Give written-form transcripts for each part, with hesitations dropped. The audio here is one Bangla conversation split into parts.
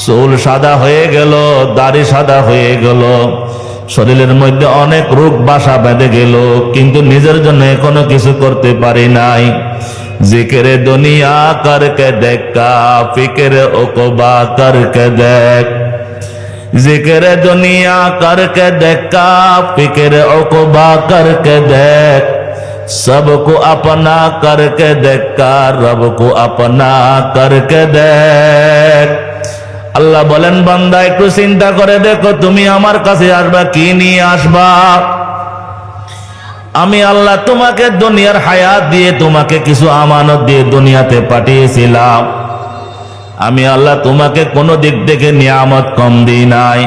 চুল সাদা হয়ে গেল, দাড়ি সাদা হয়ে গেল, শরীরের মধ্যে অনেক রোগ বাসা বেঁধে গেল, কিন্তু নিজের জন্য কোনো কিছু করতে পারি নাই। জিকিরে দুনিয়া করকে দেখা, ফিকিরে ওকবা করকে দেখ। जिक्र दुनिया करके देखा, फिक्र उक़बा करके देख। सबको अपना करके देखा, रब को अपना करके देख। আল্লাহ বলেন, বান্দা একটু চিন্তা করে দেখো, তুমি আমার কাছে আসবা, কি নিয়ে আসবা? আমি আল্লাহ তোমাকে দুনিয়ার হায়াত দিয়ে, তোমাকে কিছু আমানত দিয়ে দুনিয়াতে পাঠিয়েছিলাম। আমি আল্লাহ তোমাকে কোনো দিক থেকে নিয়ামত কম দিই নাই।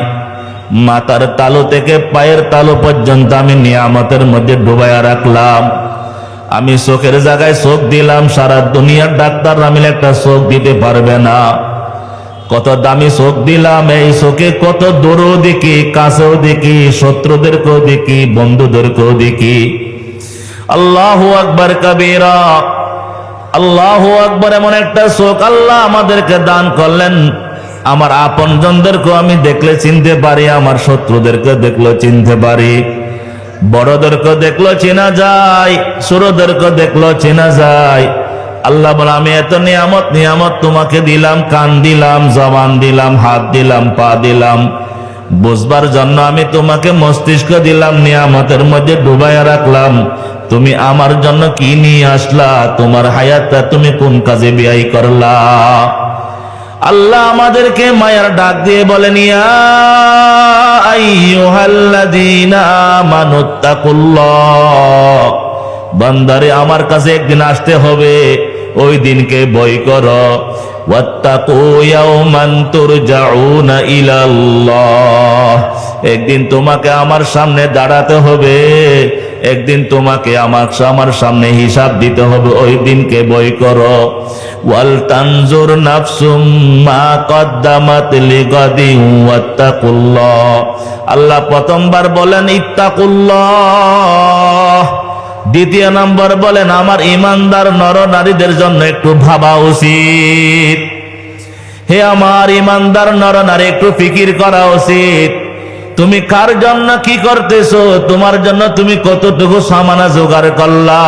মাথার তালু থেকে পায়ের তালু পর্যন্ত আমি নিয়ামতের মধ্যে ডুবাইয়া রাখলাম। আমি চোখের জায়গায় চোখ দিলাম, সারা দুনিয়ার ডাক্তাররা মিলে একটা চোখ দিতে পারবে না। কত দামি চোখ দিলাম, এই চোখে কত দূরও দেখি, কাছেও দেখি, শত্রুদেরকেও দেখি, বন্ধুদেরকেও দেখি। আল্লাহু আকবার কবীরা। আল্লাহু আকবার। এমন একটা চোখ আল্লাহ আমাদেরকে দান করলেন। আমার আপনজনদেরকেও আমি দেখলে চিনতে পারি, আমার শত্রুদেরকে দেখলে চিনতে পারি, বড়দেরকে দেখলো চেনা যায়, ছোটদেরকে দেখলো চেনা যায়। আল্লাহ বলে, আমি এত নিয়ামত তোমাকে দিলাম, কান দিলাম, জবান দিলাম, হাত দিলাম, পা দিলাম, বুঝবার জন্য আমি তোমাকে মস্তিষ্ক দিলাম, নিয়ামতের মধ্যে ডুবাইয়া রাখলাম। তুমি আমার জন্য কি নিয়ে আসলা? তোমার হায়াতটা তুমি কোন কাজে ব্যয় করলা? আল্লাহ আমাদেরকে মায়ার ডাক দিয়ে বলেন, ইয়া আইয়ুহাল্লাযীনা আমানুত্তাকুল্লাহ। বান্দারে, আমার কাছে একদিন আসতে হবে, ওই দিনকে ভয় করো। ওয়াত্তাকু ইয়াওমান তুরজাউনা ইলাল্লাহ। একদিন তোমাকে আমার সামনে দাঁড়াতে হবে, একদিন তোমাকে আমার সামনে হিসাব দিতে হবে, ওই দিনকে ভয় করো। ওয়াল তানজুর নাফসুম মা কদ্দামাত লিগাদিন ওয়াত্তাকুল্লাহ। আল্লাহ প্রথমবার বলেন ইত্তাকুল্লাহ, দ্বিতীয় নম্বর বলেন আমার ইমানদার নর নারীদের জন্য একটু ভাবা উচিত। হে আমার ইমানদার নর নারী, একটু ফিকির করা উচিত। তুমি কার জন্য কি করতেছো? তোমার জন্য তুমি কতটুকু সামানা জোগাড় করলা?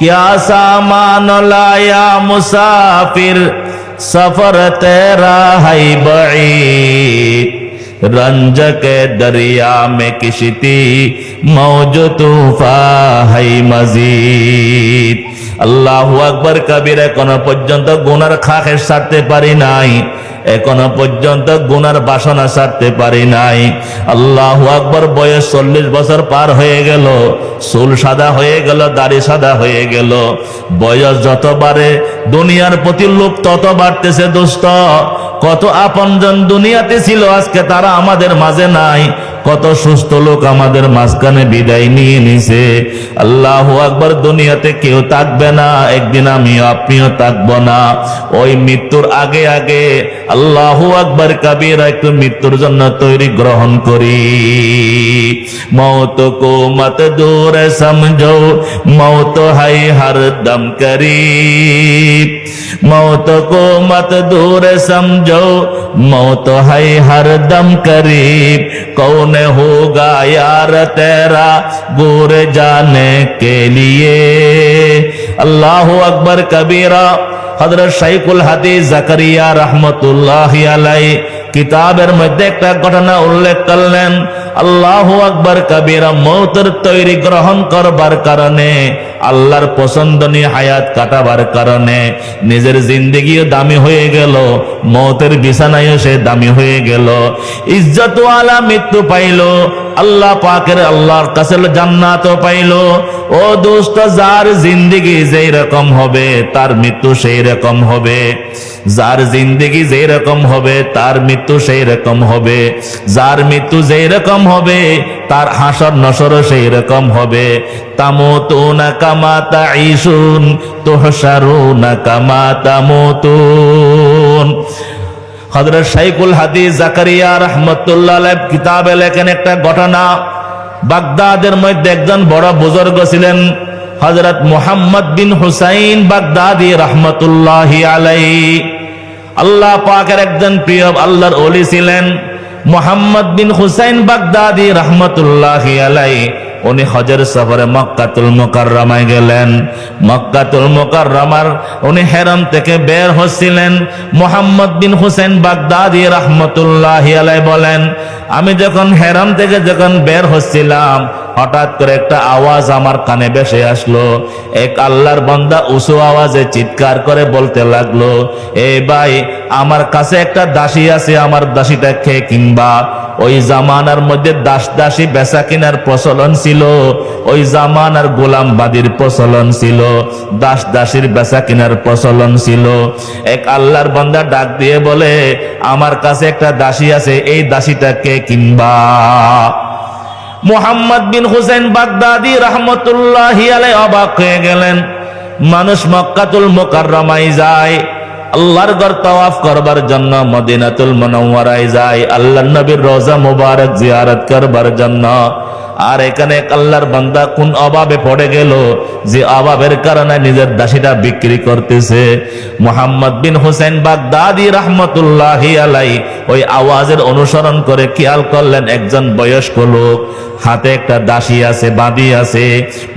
क्या सामान लाया मुसाफिर, सफर तेरा है बईद, रंज के दरिया में किश्ती मौज तूफान है मजीद। আল্লাহু আকবার কবীর। এখনো পর্যন্ত গুনার খাখে ছাড়তে পারি নাই, এখনো পর্যন্ত গুনার বাসনা ছাড়তে পারি নাই। আল্লাহু আকবার। বয়স 40 বছর পার হয়ে গেল, চুল সাদা হয়ে গেল, দাড়ি সাদা হয়ে গেল। বয়স যত বাড়ে দুনিয়ার প্রতি লোভ তত বাড়তেছে। দোস্ত, কত আপনজন দুনিয়াতে ছিল, আজকে তারা আমাদের মাঝে নাই। কত সুস্থ লোক আমাদের মাঝখানে বিদায় নিয়ে নিছে। আল্লাহু আকবার। দুনিয়াতে কেউ থাকবে না, একদিন আমিও আপনিও থাকবো না। ওই মৃত্যুর আগে আগে আল্লাহু আকবার কবীরা একটু মৃত্যুর জন্য তৈরি গ্রহণ করি। মৌত কো মত দূর সমঝো, মৌত হাই হরদম করিব। मौत को मत दूर समझो, मौत है हरदम करीब। कौन होगा यार तेरा गुर जाने के लिए। अल्लाहु अकबर कबीरा। हजरत शाइखुल हादीस জাকারিয়া রাহমাতুল্লাহি আলাইহি কিতাবের মধ্যে একটা ঘটনা উল্লেখ করলেন। আল্লাহু আকবার কবীরা। মৌতের তৈরি গ্রহণ করবার কারণে, আল্লাহর পছন্দনীয় হায়াত কাটাবার কারণে নিজের জিন্দেগিও দামি হয়ে গেল, মৌতের বিছানায়ও সে দামি হয়ে গেল। ইজ্জতওয়ালা মৃত্যু পাইল, আল্লাহ পাকের আল্লাহর কাছে জান্নাতও পাইল। ও দোস্ত, যার জিন্দেগি যেই রকম হবে তার মৃত্যু সেই রকম হবে। যার জিন্দেগি যেই রকম হবে তার মৃত্যু সেই রকম হবে। যার মৃত্যু যেই রকম হবে তার হাসর নসরও সেই রকম হবে। তামুতুনা কামা তাঈশুন, তুহশারুনা কামা তামুতুন। হযরত শাইখুল হাদিস জাকারিয়া রাহমাতুল্লাহ আলাইহি কিতাবে লেখেন একটা ঘটনা। বাগদাদের মধ্যে একজন বড় বুজুর্গ ছিলেন, হযরত মুহাম্মদ বিন হুসাইন বাগদাদি রাহমাতুল্লাহি আলাইহি। আল্লাহ পাকের একজন প্রিয় আল্লাহর ওলি ছিলেন মুহাম্মদ বিন হুসাইন বাগদাদি রাহমাতুল্লাহি আলাইহি। উনি হজের সফরে মক্কাতুল মুকাররমায় গেলেন। মক্কাতুল মুকাররমার উনি হেরাম থেকে বের হচ্ছিলেন। মুহাম্মদ বিন হুসাইন বাগদাদি রাহমাতুল্লাহি আলাইহি বলেন, আমি যখন হেরাম থেকে বের হচ্ছিলাম, হঠাৎ করে একটা আওয়াজ আমার কানে ভেসে আসলো। এক আল্লাহর বান্দা উঁচু আওয়াজে চিৎকার করে বলতে লাগলো, এই ভাই, আমার কাছে একটা দাসী আছে, আমার দাসীটা খেয়ে কিনবা। ওই জামানার মধ্যে দাসী বেচা কিনার প্রচলন ছিল, ওই জামানার গোলামবাদীর প্রচলন ছিল, দাসীর বেচা কিনার প্রচলন ছিল। এক আল্লাহর বান্দা ডাক দিয়ে বলে, আমার কাছে একটা দাসী আছে, এই দাসীটা কে কিনবা? মুহাম্মদ বিন হুসাইন বাগদাদি রাহমাতুল্লাহি আলাইহি অবাক হয়ে গেলেন। মানুষ মক্কাতুল মুকাররমায় যায়, আল্লাহর ঘর তাওয়াফ করবার জন্য মদিনাতুল মুনাওয়ারায় যায়, আল্লাহর নবীর রওজা মুবারক জিয়ারত করবার জন্য। আর এখানে এক আল্লাহর বান্দা কোন অভাবে পড়ে গেল যে অভাবের কারণে নিজের দাসীটা বিক্রি করতেছে। মুহাম্মদ বিন হুসাইন বাগদাদি রাহমাতুল্লাহি আলাইহি ওই আওয়াজের অনুসরণ করে খেয়াল করলেন একজন বয়স্ক লোক হাতে একটা দাসী আছে, বাঁধি আছে।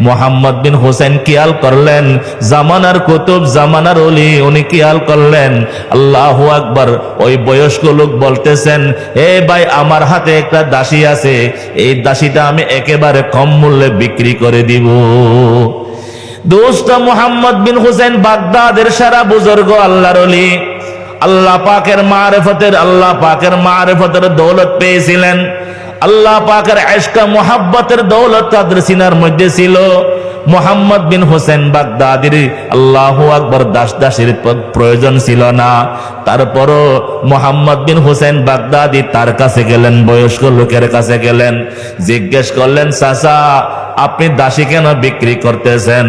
মুহাম্মদ বিন হুসাইন খেয়াল করলেন জামানার কুতুব, জামানার ওলি, উনি খেয়াল করলেন আল্লাহু আকবার, ওই বয়স্ক লোক বলতেছেন, এ ভাই, আমার হাতে একটা দাসী আছে, এই দাসীটা আমি একেবারে কম মূল্যে বিক্রি করে দিব। দোস্ত, মুহাম্মদ বিন হুসাইন বাগদাদের সারা বুজুর্গ আল্লাহর ওলি, আল্লাহ পাকের মারিফতের দৌলত পেয়েছিলেন। আল্লাহ পাকের ইশক মুহাব্বতের দৌলত তাদের সিনার মধ্যে ছিল। মুহাম্মদ বিন হুসাইন বাগদাদির আল্লাহু আকবার দাসীর প্রয়োজন ছিল না। তারপরও মুহাম্মদ বিন হুসাইন বাগদাদি তার কাছে গেলেন, বয়স্ক লোকের কাছে গেলেন, জিজ্ঞেস করলেন, চাচা, আপনি দাসী কেন বিক্রি করতেছেন?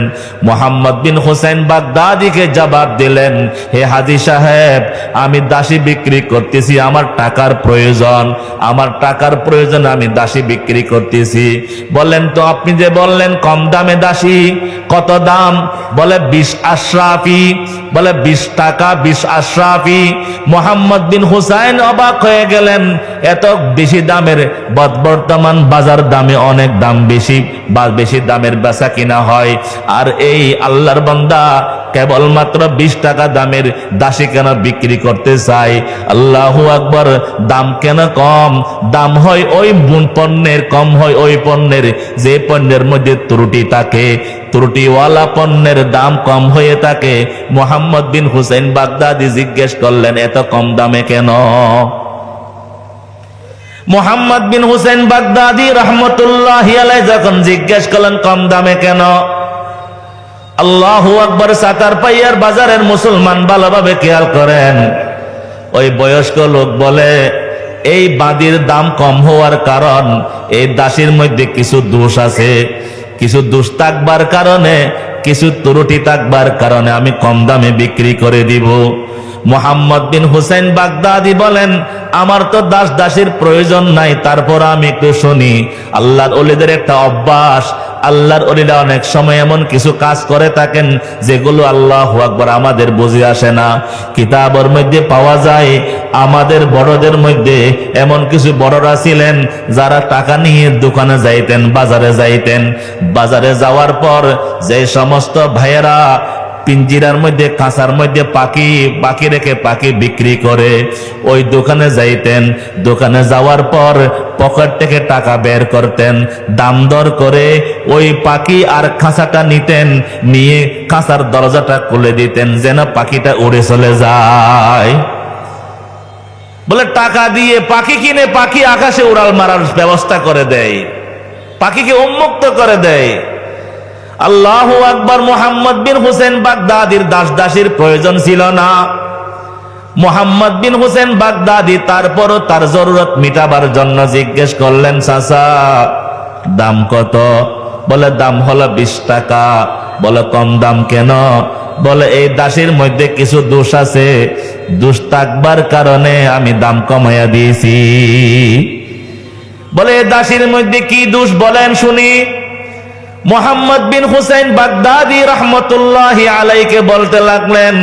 মুহাম্মদ বিন হুসাইন বাগদাদিকে জবাব দিলেন, হে হাজী সাহেব, আমি দাসী বিক্রি করতেছি, আমার টাকার প্রয়োজন, আমি দাসী বিক্রি করতেছি। বললেন, তো আপনি যে বললেন কম দামে দাসী, কত দাম? বলে 20 আশরাফি। বলে 20 টাকা, 20 আশরাফি। মুহাম্মদ বিন হুসাইন অবাক হয়ে গেলেন, এত বেশি দামের, বর্তমান বাজার দামে অনেক দাম বেশি দামের বেচা কিনা হয়, আর এই আল্লাহর বান্দা কেবলমাত্র 20 টাকা দামের দাসী কেন বিক্রি করতে চাই? আল্লাহু আকবার। দাম কেন কম? দাম হয় ওই পণ্যের, কম হয় ওই পণ্যের যে পণ্যের মধ্যে ত্রুটি থাকে, ত্রুটিওয়ালা পণ্যের দাম কম হয়ে থাকে। মুহাম্মদ বিন হুসাইন বাগদাদি জিজ্ঞেস করলেন, এত কম দামে কেন? মুহাম্মদ বিন হুসাইন বাগদাদি রাহমাতুল্লাহি আলাইহি যখন জিজ্ঞেস করলেন কম দামে কেন, আল্লাহু আকবার, সাতার পাইয়ার বাজারের মুসলমান ভালোভাবে খেয়াল করেন। ওই বয়স্ক লোক বলে, এই বাঁধির দাম কম হওয়ার কারণ, এই দাসীর মধ্যে কিছু দোষ আছে, কিছু দোষ থাকবার কারণে, কিছু ত্রুটি থাকবার কারণে আমি কম দামে বিক্রি করে দিব। মুহাম্মদ বিন হুসাইন বাগদাদি বলেন, আমার তো দাসীর প্রয়োজন নাই, তারপর আমি একটু শুনি। আল্লাহর ওলিদের একটা অভ্যাস, আল্লাহর ওলিরা অনেক সময় এমন কিছু কাজ করে থাকেন যেগুলো আল্লাহু আকবার আমাদের বুঝে আসে না। কিতাবের মধ্যে পাওয়া যায়, আমাদের বড়দের মধ্যে এমন কিছু বড়রা ছিলেন যারা টাকা নিয়ে দোকানে যাইতেন, বাজারে যাওয়ার পর যে সমস্ত ভাইয়েরা পিঞ্জিরার মধ্যে, কাঁচার মধ্যে পাখি রেখে পাখি বিক্রি করে, ওই দোকানে যাইতেন। দোকানে যাওয়ার পর পকেট থেকে টাকা বের করতেন, দাম দর করে ওই পাখি আর খাঁচাটা নিতেন, নিয়ে খাঁচার দরজাটা খুলে দিতেন যেন পাখিটা উড়ে চলে যায়। বলে টাকা দিয়ে পাখি কিনে পাখি আকাশে উড়াল মারার ব্যবস্থা করে দেয়, পাখিকে উন্মুক্ত করে দেয়। আল্লাহু আকবার। মুহাম্মদ বিন হুসাইন বাগদাদির দাসীর প্রয়োজন ছিল না। মুহাম্মদ বিন হুসাইন বাগদাদি তারপরও তার জরুরত মিটাবার জন্য জিজ্ঞেস করলেন, চাচা, দাম কত? বলে, দাম হলো 20 টাকা। বলে, কম দাম কেন? বলে, এই দাসীর মধ্যে কিছু দোষ আছে, দোষ থাকবার কারণে আমি দাম কমাইয়া দিয়েছি। বলে, এই দাসীর মধ্যে কি দোষ বলেন শুনি। মুহাম্মদ বিন হুসাইন বাগদাদি রাহমাতুল্লাহি আলাইহিকে বলতে লাগলেন,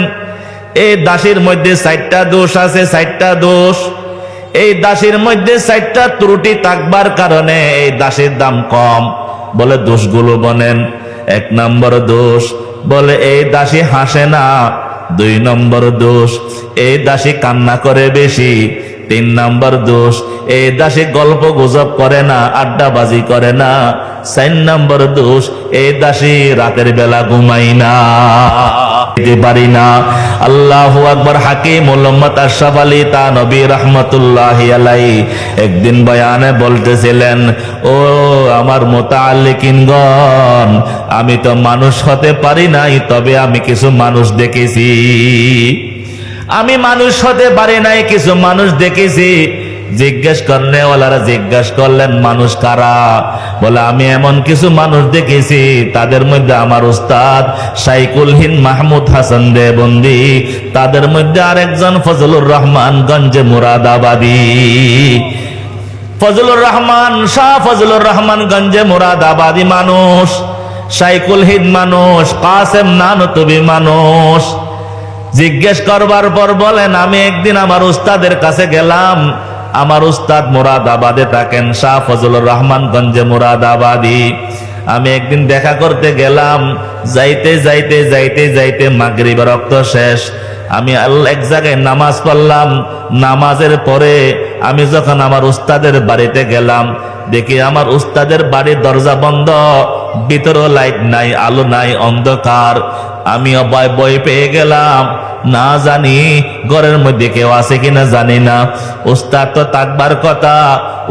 এই দাসীর মধ্যে 4টা দোষ আছে, 4টা দোষ। এই দাসীর মধ্যে 4টা ত্রুটি থাকবার কারণে এই দাসীর দাম কম। বলে দোষগুলো বলেন। 1 নম্বর দোষ, বলে এই দাসী হাসে না। 2 নম্বর দোষ, এই দাসী কান্না করে বেশি। 3 নম্বর দোষ, এই দাসী গল্প গুজব করে না, আড্ডাবাজি করে না। 4 নম্বর দোষ, এই দাসী রাতের বেলা ঘুমাই না, পারি না। আল্লাহু আকবার। হাকিমুল উম্মাত আশরাফ আলী থানভী রাহমাতুল্লাহি আলাইহি একদিন বয়ানে বলতেছিলেন, ও আমার মুতাআল্লিকিনগণ, আমি তো মানুষ হতে পারি নাই, তবে আমি কিছু মানুষ দেখেছি। আমি মানুষ হতে পারি নাই, কিছু মানুষ দেখেছি। জিজ্ঞেস করনেওয়ালারা জিজ্ঞেস করলেন, মানুষ কারা? বলে আমি এমন কিছু মানুষ দেখেছি, তাদের মধ্যে আমার উস্তাদ শাইখুল হিন্দ মাহমুদ হাসান দেওবন্দি, তাদের মধ্যে আরেকজন ফজলুর রহমান গঞ্জে মুরাদাবাদী। ফজলুর রহমান, শাহ ফজলুর রহমান গঞ্জে মুরাদাবাদী মানুষ, শাইখুল হিন্দ মানুষ, কাসেম নানতুবি মানুষ। জিজ্ঞেস করবার পর বলেন, আমি একদিন আমার উস্তাদের কাছে গেলাম। আমার উস্তাদ মুরাদাবাদে থাকেন, শাহ ফজলুর রহমান গঞ্জে মুরাদাবাদী। আমি একদিন দেখা করতে গেলাম। যাইতে যাইতে যাইতে যাইতে মাগরিবের রক্ত শেষ। আমি এক জায়গায় নামাজ পড়লাম। নামাজের পরে আমি যখন আমার উস্তাদের বাড়িতে গেলাম, দেখি আমার উস্তাদের বাড়ির দরজা বন্ধ, ভিতরে লাইট নাই, আলো নাই, অন্ধকার। আমি ভয় পেয়ে গেলাম, না জানি ঘরের মধ্যে কেউ আছে কিনা জানি না। উস্তাদ তো থাকবার কথা,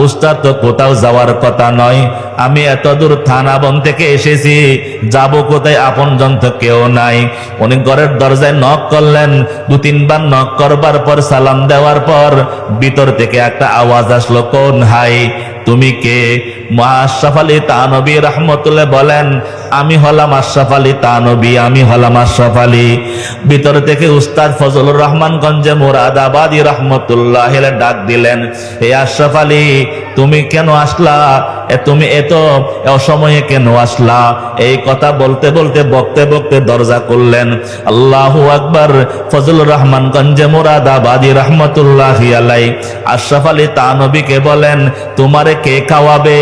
উস্তাদ তো কোথাও যাওয়ার কথা নয়। আমি এত দূর থানাবন থেকে এসেছি, যাব কোথায়? আপনজন তো কেউ নাই। উনি ঘরের দরজায় নক করলেন। 2-3 বার নক করবার পর, সালাম দেওয়ার পর ভিতর থেকে একটা আওয়াজ আসলো, কোন হাই, তুমি কে? আশরাফ আলী থানভী রাহমাতুল্লাহ বলেন, আমি হলাম আশরাফ আলী থানভী, আমি হলাম আশরাফ আলী। ভিতর থেকে উস্তাদ ফজলুর রহমান গঞ্জে মুরাদাবাদী রাহমাতুল্লাহ ডাক দিলেন, হে আশরাফ আলী, তুমি কেন আসলা? তুমি এত অসময়ে কেন আসলা? এই কথা বলতে বলতে বকতে বকতে দরজা খুললেন। আল্লাহু আকবার। ফজলুর রহমান গঞ্জে মুরাদাবাদী রাহমাতুল্লাহি আলাইহি আশরাফ আলী থানভীকে বলেন, তোমারে কে খাওয়াবে?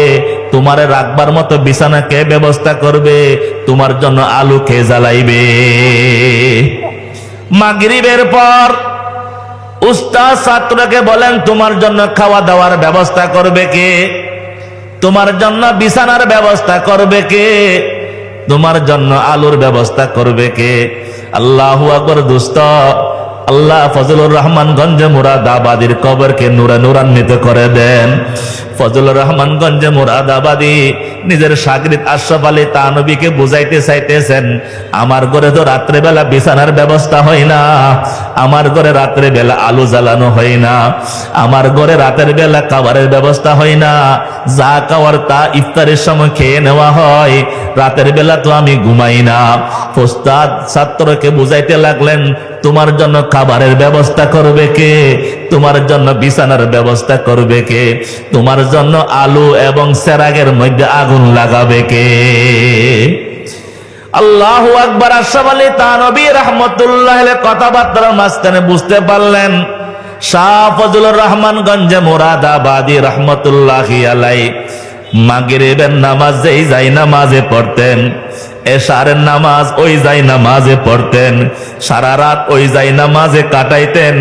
তোমারে রাখবার মতো বিছানা কে ব্যবস্থা করবে? তোমার জন্য আলু কে জ্বালাইবে? মাগরিবের পর উস্তাদ ছাত্রকে বলেন, তোমার জন্য খাওয়া দাওয়ার ব্যবস্থা করবে কে? তোমার জন্য বিছানার ব্যবস্থা করবে কে? তোমার জন্য আলুর ব্যবস্থা করবে কে? আল্লাহু আকবার। দোস্ত, আল্লাহ ফজলুর রহমান গঞ্জে মুরাদাবাদীর কবরকে নূরান্বিত করে দেন। ফজলুর রহমান গঞ্জে মুরাদাবাদী নিজের শাগরিদ আশরাফ আলী থানভীকে বুঝাইতে চাইতেছেন, আমার ঘরে তো রাত্রেবেলা বিছানার ব্যবস্থা হয় না, আমার ঘরে রাত্রেবেলা আলু জ্বালানো হয় না, আমার ঘরে রাতের বেলা খাবারের ব্যবস্থা হয় না, যা খাওয়ার তা ইফতারের সময় খেয়ে নেওয়া হয়, রাতের বেলা তো আমি ঘুমাই না। উস্তাদ ছাত্রকে বুঝাইতে লাগলেন, তোমার জন্য খাবারের ব্যবস্থা করবে কে? তোমার জন্য বিছানার ব্যবস্থা করবে কে? তোমার জন্য আলু এবং সেরাগের মধ্যে আগুন লাগাবে কে? আল্লাহু আকবার। আশরাফ আলী থানভী রাহমাতুল্লাহ কথাবার্তার মাঝখানে বুঝতে পারলেন, শাহ ফজলুর রহমান গঞ্জে মুরাদাবাদী রাহমাতুল্লাহি আলাইহি মাগরিবের নামাজ যেই যাই নামাজে পড়তেন, এশারের নামাজ ওই যাই নামাজে পড়তেন, সারা রাত ওই যাই নামাজে কাটাইতেন,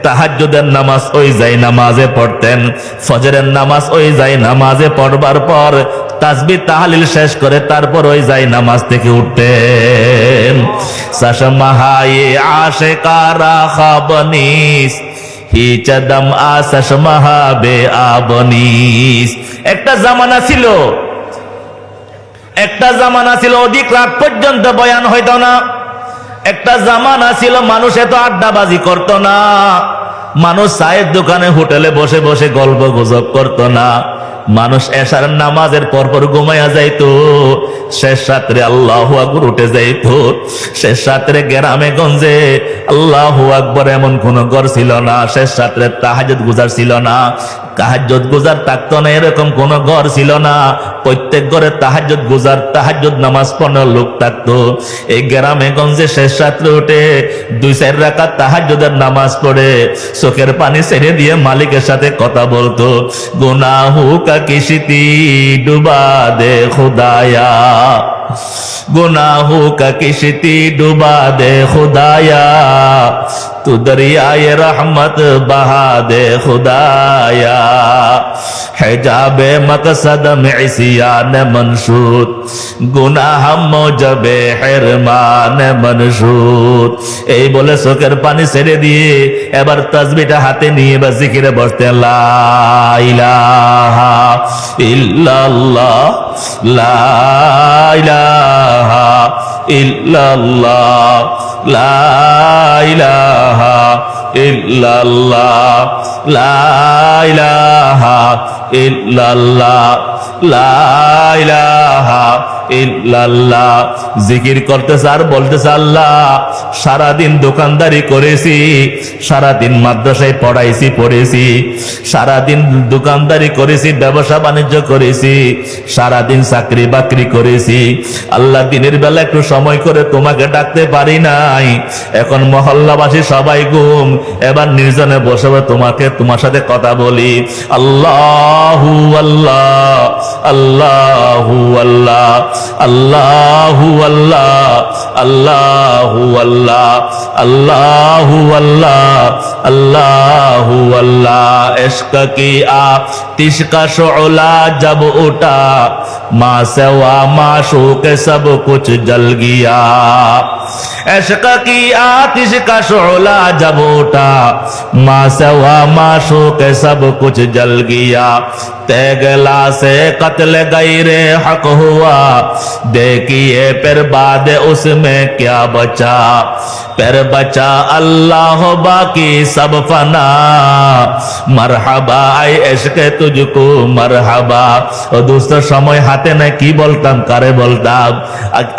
তাহাজ্জুদের নামাজ ওই যাই নামাজে পড়তেন, ফজরের নামাজ ওই যাই নামাজে পড়বার পর তাসবিহ তাহলিল শেষ করে তারপর ওই যাই নামাজ থেকে উঠতেন। সাশমাহায়ে আশিকারা খাবনিস হিচদম আসশমাহাবে আবনিস। একটা জামানা ছিল, একটা জামানা ছিল অধিক রাত পর্যন্ত বয়ান হইতো না। একটা জামানা ছিল মানুষ এত আড্ডাবাজি করতো না, মানুষ চায়ের দোকানে হোটেলে বসে বসে গল্প গুজব করতো না, মানুষ এশার নামাজের পরপর ঘুমাইয়া যাইতো, শেষ রাত্রে আল্লাহু আকবার উঠে যাইতো। শেষ রাত্রে গ্রামে গঞ্জে আল্লাহু আকবার এমন কোন ঘর ছিল না, শেষ রাত্রে তাহাজ্জুদ গুজার ছিল না। তাহাজ্জুদ গুজার থাকতো না এরকম কোন ঘর ছিল না। প্রত্যেক ঘরে তাহাজ্জুদ গুজার, তাহাজ্জুদ নামাজ পড়ার লোক থাকতো। এই গ্রামে গঞ্জে শেষ রাত্রে উঠে 2-4 রাকাত তাহাজ্জুদের নামাজ পড়ে চোখের পানি ছেড়ে দিয়ে মালিকের সাথে কথা বলতো, গুনাহু কা কিশতি ডুবা দে খুদায়া, गुनाहों का किश्ती डुबा दे खुदाया, तू दरियाए रहमत बहा दे खुदाया, हिजाबे मकसद में इस्यान मंशूद, गुनाह मौजबे हिरमान मंशूद। এই বলে চোখের পানি ছেড়ে দিয়ে এবার তাসবিহটা হাতে নিয়ে বা জিকিরে বসতে, লা ইলাহা ইল্লাল্লাহ, লা ইলাহা ইল্লাল্লাহ, লা ইলাহা ইল্লাল্লাহ, লা ইলাহা ইল্লাল্লাহ, লা ইলাহা ইল্লাল্লাহ। জিকির করতেছে আর বলতেছে, আল্লাহ সারাদিন দোকানদারি করেছি, সারাদিন মাদ্রাসায় পড়েছি, সারাদিন দোকানদারি করেছি, ব্যবসা বাণিজ্য করেছি, সারাদিন চাকরি বাকরি করেছি। আল্লাহ দিনের বেলা একটু সময় করে তোমাকে ডাকতে পারি নাই। এখন মহল্লাবাসী সবাই ঘুম, এবার নির্জনে বসে তোমার সাথে কথা বলি। আল্লাহু আল্লাহ, আল্লাহু আল্লাহ, আল্লাহু আল্লাহ, আল্লাহু আল্লাহ, আল্লাহু আল্লাহ, আল্লাহু আল্লাহ। इश्क की आतिश का शोला जब उठा, माँ सेवा माशूक सब कुछ जल गया। इश्क की आतिश का शोला जब उठा, माँ सेवा माशूक सब कुछ जल गया। तेगला से कत्ल गैरे हक हुआ, देखिए फिर बाद उसमें क्या बचा, फिर बचा अल्लाह बाकी सब फना। मरहबा आए इश्क तुझको मरहबा। ও দোস্ত সময় হাতে নাই, কি বলতাম কারে বলতাম।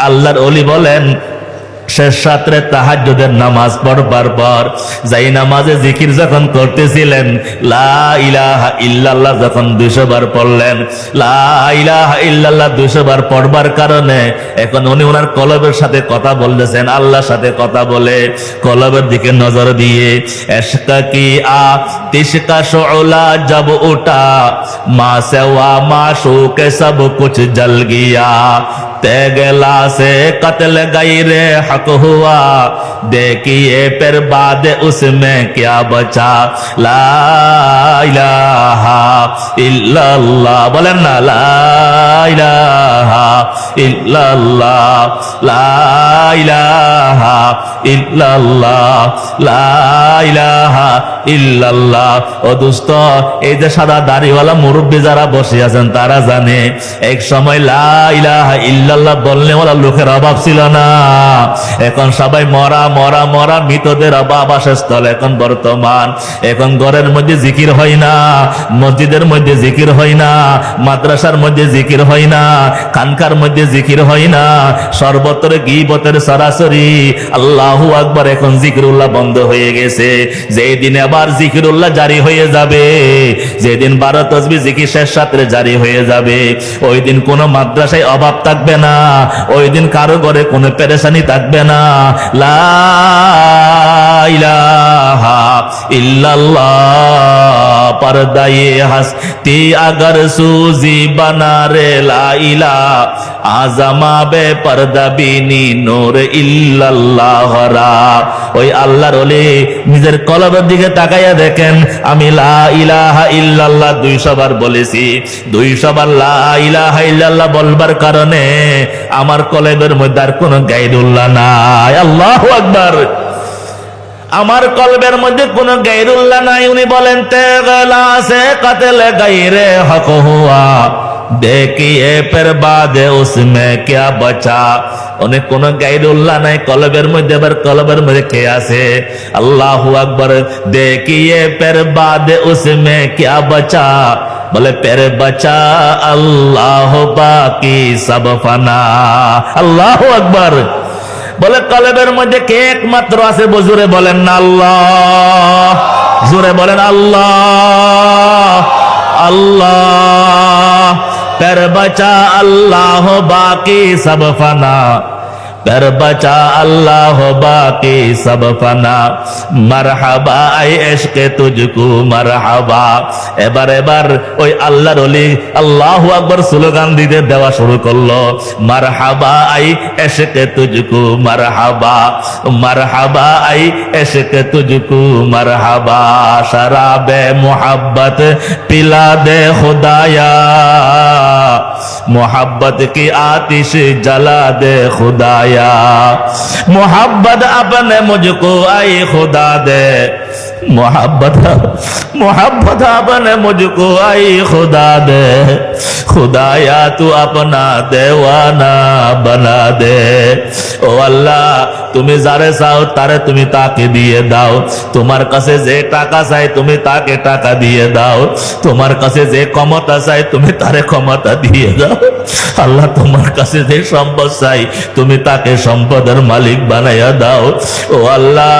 আল্লাহর ওলি বলেন, শেষ রাত্রে তাহাজ্জুদের নামাজ পড়বার পর যাই নামাজে জিকির যখন করতেছিলেন, লা ইলাহা ইল্লাল্লাহ যখন 200 বার পড়লেন, লা ইলাহা ইল্লাল্লাহ 200 বার পড়বার কারণে এখন উনি ওনার কলবের সাথে কথা বলতেছেন। আল্লাহর সাথে কথা বলে কলবের দিকে নজর দিয়ে, ইশক কি আতিশ কা শুলা জব উঠা, মা সেওয়া মাশূক সব কুছ জল গিয়া। तेगला से कत्ल गैरे हक हुआ, देखिए फिर बाद उसमें क्या बचा। ला इलाहा इल्लल्लाह, बोलें ना, ला इलाहा इल्लल्लाह, ला इलाहा इल्लल्लाह, ला इलाहा इल्लल्लाह। ও দোস্ত, এই যে সাদা দাড়িওয়ালা মুরব্বী যারা বসে আছেন তারা জানে এক সময় লা ইলাহা ইল্লাল্লাহ বললে ওরা লোকের অভাব ছিল না। এখন সবাই মরা মরা মরা, মৃতদের অভাব আবাসস্থল। এখন বর্তমান এখন ঘরের মধ্যে জিকির হয় না, মসজিদের মধ্যে জিকির হয় না, মাদ্রাসার মধ্যে জিকির হয় না, খানকার মধ্যে জিকির হয় না, সর্বত্র গীবতের সরাসরি আল্লাহু আকবার। এখন জিকিরুল্লাহ বন্ধ হয়ে গেছে। যেই দিন আবার জিকিরুল্লাহ জারি হয়ে যাবে, যেদিন 12 তাসবিহ জিকির শেষ রাত্রে জারি হয়ে যাবে, ওই দিন কোনো মাদ্রাসায় অভাব থাকবে না, ওই দিন কারো ঘরে কোনো পেরেশানি থাকবে না। লা ইলাহা ইল্লাল্লাহ पर्दाए हस्ती अगर सूजी बना रे ला इलाहा आजमा बे पर्दा बिनी नूर इल्लल्लाह रा। ওই আল্লাহর ওলি নিজের কলবের দিকে তাকাইয়া দেখেন, আমি লা ইলাহা ইল্লাল্লাহ 200 বার বলেছি। 200 বার লা ইলাহা ইল্লাল্লাহ বলবার কারণে আমার কলবের মধ্যে আর কোনো গায়রুল্লাহ নাই। আল্লাহু আকবার। আমার কলবের মধ্যে কোনো গায়রুল্লাহ নাই। উনি বলেন, তেগলা সে কতল গায়রে হক হুয়া, देखिए फिर बाद उसमें क्या बचा। অনেক কোন গায়রুল্লাহ নাই কলবের মধ্যে, আবার কলবের মধ্যে কে আছে? আল্লাহু আকবার। देखिए फिर बाद उसमें क्या बचा, বলে फिर बचा अल्लाह बाकी सब फना। আল্লাহু আকবার। বলে কলবের মধ্যে কে একমাত্র আছে? জোরে বলেন না আল্লাহ, জোরে বলেন আল্লাহ। अल्लाह, पर बचा अल्लाह बाकी सब फना, पर बचा अल्लाह बाकी सब फना, मरहबा आई इश्क़े तुझको मरहबा। এবার এবার ওই আল্লাহর ওলি আল্লাহু আকবার স্লোগান দিতে দেওয়া শুরু করলো, মারহাবা আই ইশকে তুঝকো মারহাবা, মারহাবা আই ইশকে তুঝকো মারহাবা, শরাবে মোহব্বত পিলা দে खुदाया, मोहब्बत की आतिश जला दे खुदाया, मोहब्बत अपने मुझको आई खुदा दे, मोहब्बत मोहब्बत अपने मुझको आई खुदा दे, खुदाया तू अपना देवाना बना दे। ও আল্লাহ, তুমি যারে চাও তারে তুমি তাকে দিয়ে দাও, তোমার কাছে যে টাকা চাই তুমি তাকে টাকা দিয়ে দাও, তোমার কাছে যে ক্ষমতা চাই তুমি তারে ক্ষমতা দিয়ে দাও। আল্লাহ, তোমার কাছে যে সম্পদ চাই তুমি তাকে সম্পদের মালিক বানাইয়া দাও। ও আল্লাহ,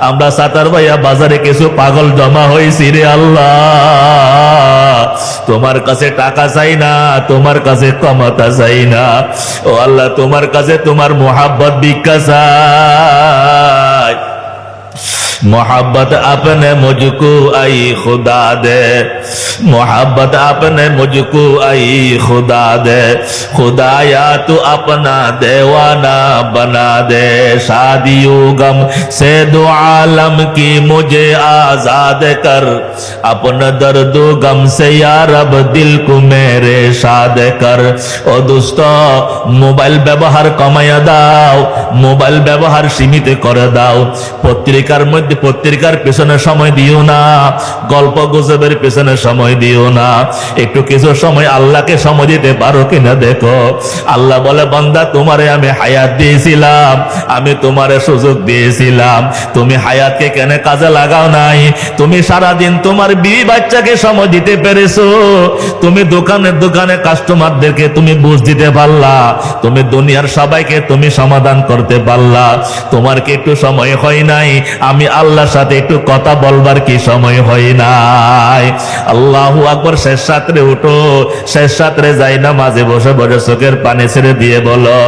আমরা সাতার ভাইয়া বাজারে কিছু পাগল জমা হয়েছি রে আল্লাহ, তোমার কাছে টাকা চাই না, তোমার কাছে ক্ষমতা চাই না। ও আল্লাহ, তোমার কাছে তোমার মোহাব্বত ভিক্ষা চাই। मोहब्बत अपने मुझको आई खुदा दे, मोहब्बत अपने मुझको आई खुदा दे, खुदाया तू अपना देवाना बना दे। शादियों गम से दो आलम की मुझे आजाद कर, अपना दर्द गम से या रब दिल को मेरे शाद कर। ও দোস্ত, মোবাইল ব্যবহার কমাইয়া দাও, মোবাইল ব্যবহার সীমিত করে দাও, পত্রিকার মধ্যে পত্রিকার পেছনে সময় দিও না, গল্প গুজবের পেছনে সময় দিও না, একটু কিছু সময় আল্লাহকে সময় দিতে পারো কিনা দেখো। আল্লাহ বলে, বান্দা তোমারে আমি হায়াত দিয়েছিলাম, আমি তোমারে সুযোগ দিয়েছিলাম, তুমি হায়াতকে কেন কাজে লাগাও নাই? তুমি সারাদিন তোমার বিবি বাচ্চাকে সময় দিতে পেরেছো, তুমি দোকানে দোকানে কাস্টমারদেরকে তুমি বুঝ দিতে পারলা, তুমি দুনিয়ার সবাইকে তুমি সমাধান করতে পারলা, তোমার কি একটু সময় হয় নাই আমি আল্লাহর সাথে একটু কথা বলবার কি সময় হয় নাই? আল্লাহু আকবার। শেষ রাত্রে উঠো, শেষ রাত্রে যাই না মাঝে বসে বসে চোখের পানি ছেড়ে দিয়ে বলো,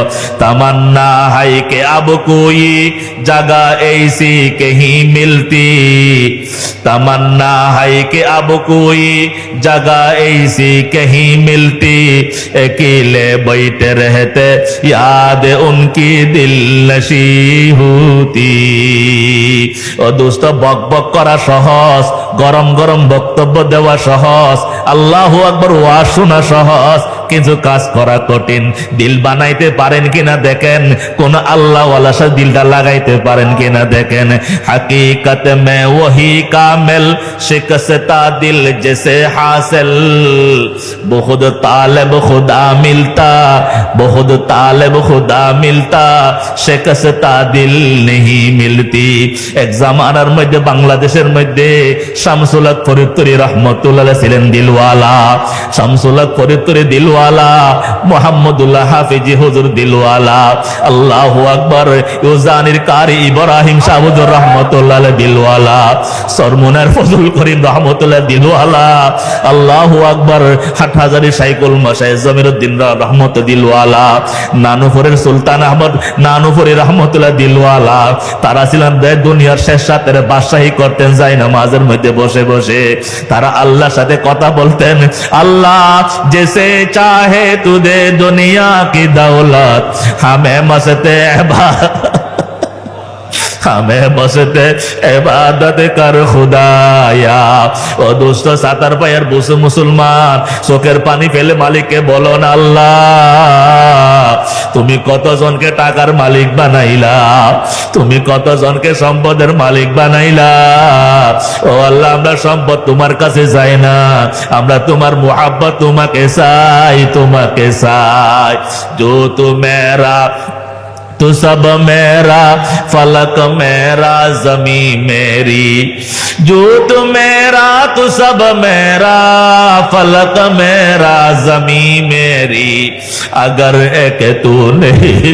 তামান্না হাই কে আব কোই জাগা ऐसी कहीं मिलती, तमन्ना है कि अब कोई जगह ऐसी कहीं मिलती, अकेले बैठे रहते याद उनकी दिल नशी होती। ও দোস্ত, বক বক করা সহজ, গরম গরম বক্তব্য দেওয়া সহজ, আল্লাহু আকবার ওয়াজ শোনা সহজ, কিছু কাজ করা কঠিন। দিল বানাইতে পারেন কিনা দেখেন, কোন আল্লাহ ওয়ালা সাথে দিলটা লাগাইতে পারেন কিনা দেখেন। हकीकत में वही कामिल शिकस्ता दिल जैसे हासिल, बहुत तालिब खुदा मिलता, बहुत तालिब खुदा मिलता, शिकस्ता दिल नहीं मिलती। এক জামানার মধ্যে বাংলাদেশের মধ্যে শামসুল হক ফরিদপুরি রহমতুল্লাহ ছিলেন দিলওয়ালা, শামসুল হক ফরিদপুরি দিলওয়ালা, মুহাম্মদুল্লাহ হাফিজি হুজুর দিলওয়ালা, আল্লাহু আকবার। ইউজানির কারি ইব্রাহিম শাহ হুজুর রহমতুল্লাহ দিলওয়ালা, সরমুনার ফজল করিম রহমতুল্লাহ দিলওয়ালা, আল্লাহু আকবার। হাটহাজারী সাইকুল মাশায়েখ জমিরউদ্দিন রহমত দিলওয়ালা, নানুপুরের সুলতান আহমদ নানুপুরি রহমতুল্লাহ দিলওয়ালা, তারা ছিলেন দুনিয়ার শেষ রাতের বাদশাহী করতেন যায় নামাজের মধ্যে বসে বসে, তারা আল্লাহর সাথে কথা বলতেন। আল্লাহ জেসে চাহে তু দে দুনিয়া কি দৌলত, হামে মস্তে हमें बसते इबादत कर खुदाया। ও দোস্ত, সাতার পায়ের বসে মুসলমান, চোখের পানি ফেলে মালিককে বলো না, আল্লাহ তুমি কতজনকে টাকার মালিক বানাইলা, তুমি কতজনকে সম্পদের মালিক বানাইলা। ও আল্লাহ, আমরা সম্পদ তোমার কাছে যাই না, আমরা তোমার মুহাব্বত তোমাকে চাই, তোমাকে চাই। जो तू मेरा तू सब मेरा, फलक मेरा, जमी मेरी, जो तू मेरा तू सब मेरा, फलक मेरा, जमी मेरी, अगर एक तू नहीं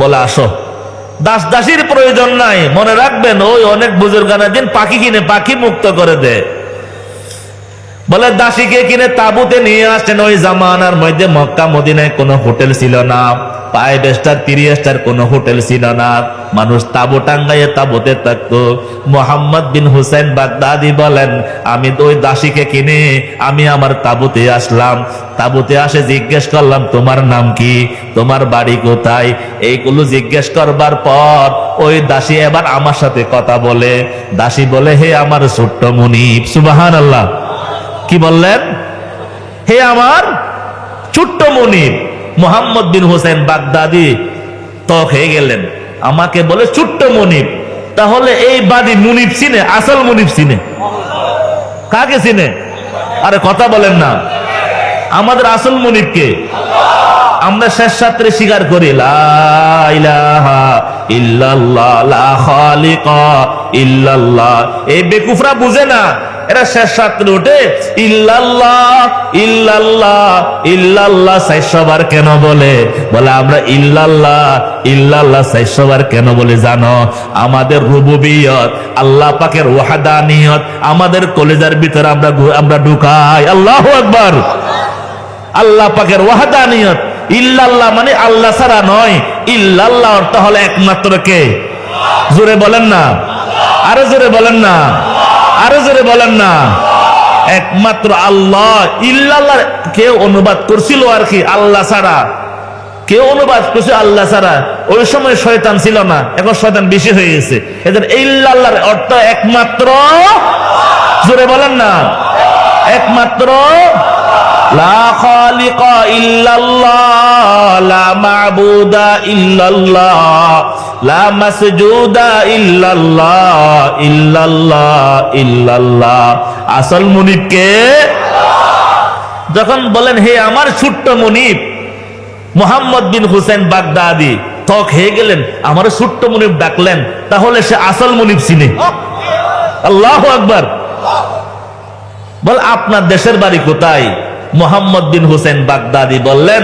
বলে আসো। দাস দাসীর প্রয়োজন নাই, মনে রাখবেন ওই অনেক বুজুর্গানের দিন পাখি কিনে পাখি মুক্ত করে দেয়। বলে দাসীকে কিনে তাবুতে নিয়ে আসছেন। ওই জামানার মধ্যে মক্কা মদিনায় কোনো হোটেল ছিল না, 5 স্টার 3 স্টার কোনো হোটেল ছিল না, মানুষ তাবু টাঙ্গাইয়ে তাবুতে থাকতো। মোহাম্মদ বিন হুসেন বাগদাদি বলেন, আমি ওই দাসীকে কিনে আমি আমার তাবুতে আসলাম। তাবুতে আসে জিজ্ঞেস করলাম, তোমার নাম কি, তোমার বাড়ি কোথায়? এইগুলো জিজ্ঞেস করবার পর ওই দাসী এবার আমার সাথে কথা বলে। দাসী বলে, হে আমার ছোট্ট মুনিব। সুবহানাল্লাহ। কি বললেন? হে আমার ছোট্ট মুনিব। মোহাম্মদ বিন হোসেন বাগদাদি তক হয়ে গেলেন, আমাকে বলে ছোট্ট মুনিব। তাহলে এই বাদী মুনিব চিনে? আসল মুনিব চিনে? কাকে চিনে? আরে কথা বলেন না। আমাদের আসল মুনিবকে আমরা শেষ সাত্রে স্বীকার করি, লা ইলাহা ইল্লাল্লাহ লা খালিকা ইল্লাল্লাহ। এই বেকুফরা বুঝে না, এরা শেষ সাত্রে উঠে ইল্লাল্লাহ ইল্লাল্লাহ ইল্লাল্লাহ 400 বার কেন বলে? বলে আমরা ইল্লাল্লাহ ইল্লাল্লাহ 400 বার কেন বলে জানো? আমাদের রুবুবিয়ত, আল্লাহ পাকের ওয়াহদানিয়ত আমাদের কলিজার ভিতরে আমরা ঢুকাই। আল্লাহু আকবার। আল্লাহ পাকের ওয়াহদানিয়ত, ইল্লাল্লাহ মানে আল্লাহ ছাড়া নয়, ইল্লাল্লাহ অর্থ হলো একমাত্র কে? জোরে বলেন না, আরো জোরে বলেন না, আরো জোরে বলেন না। একমাত্র আল্লাহ। ইল্লাল্লাহ কেউ অনুবাদ করছিল আর কি আল্লাহ ছাড়া, কেউ অনুবাদ করছে আল্লাহ ছাড়া। ওই সময় শয়তান ছিল না, এখন শয়তান বেশি হয়ে গেছে। এদের ইল্লাল্লাহর অর্থ একমাত্র। জোরে বলেন না, একমাত্র। লা খালিকা ইল্লাল্লাহ, লা মাবুদা ইল্লাল্লাহ, লা মাসজুদা ইল্লাল্লাহ, ইল্লাল্লাহ ইল্লাল্লাহ। আসল মুনিব কে? যখন বলেন হে আমার ছোট্ট মুনিব, মোহাম্মদ বিন হুসেন বাগদাদি তক হয়ে গেলেন, আমার ছোট্ট মুনিব ডাকলেন, তাহলে সে আসল মুনিব চিনে। আল্লাহু আকবার। বল আপনার দেশের বাড়ি কোথায়? মোহাম্মদ বিন হুসেন বাগদাদি বললেন,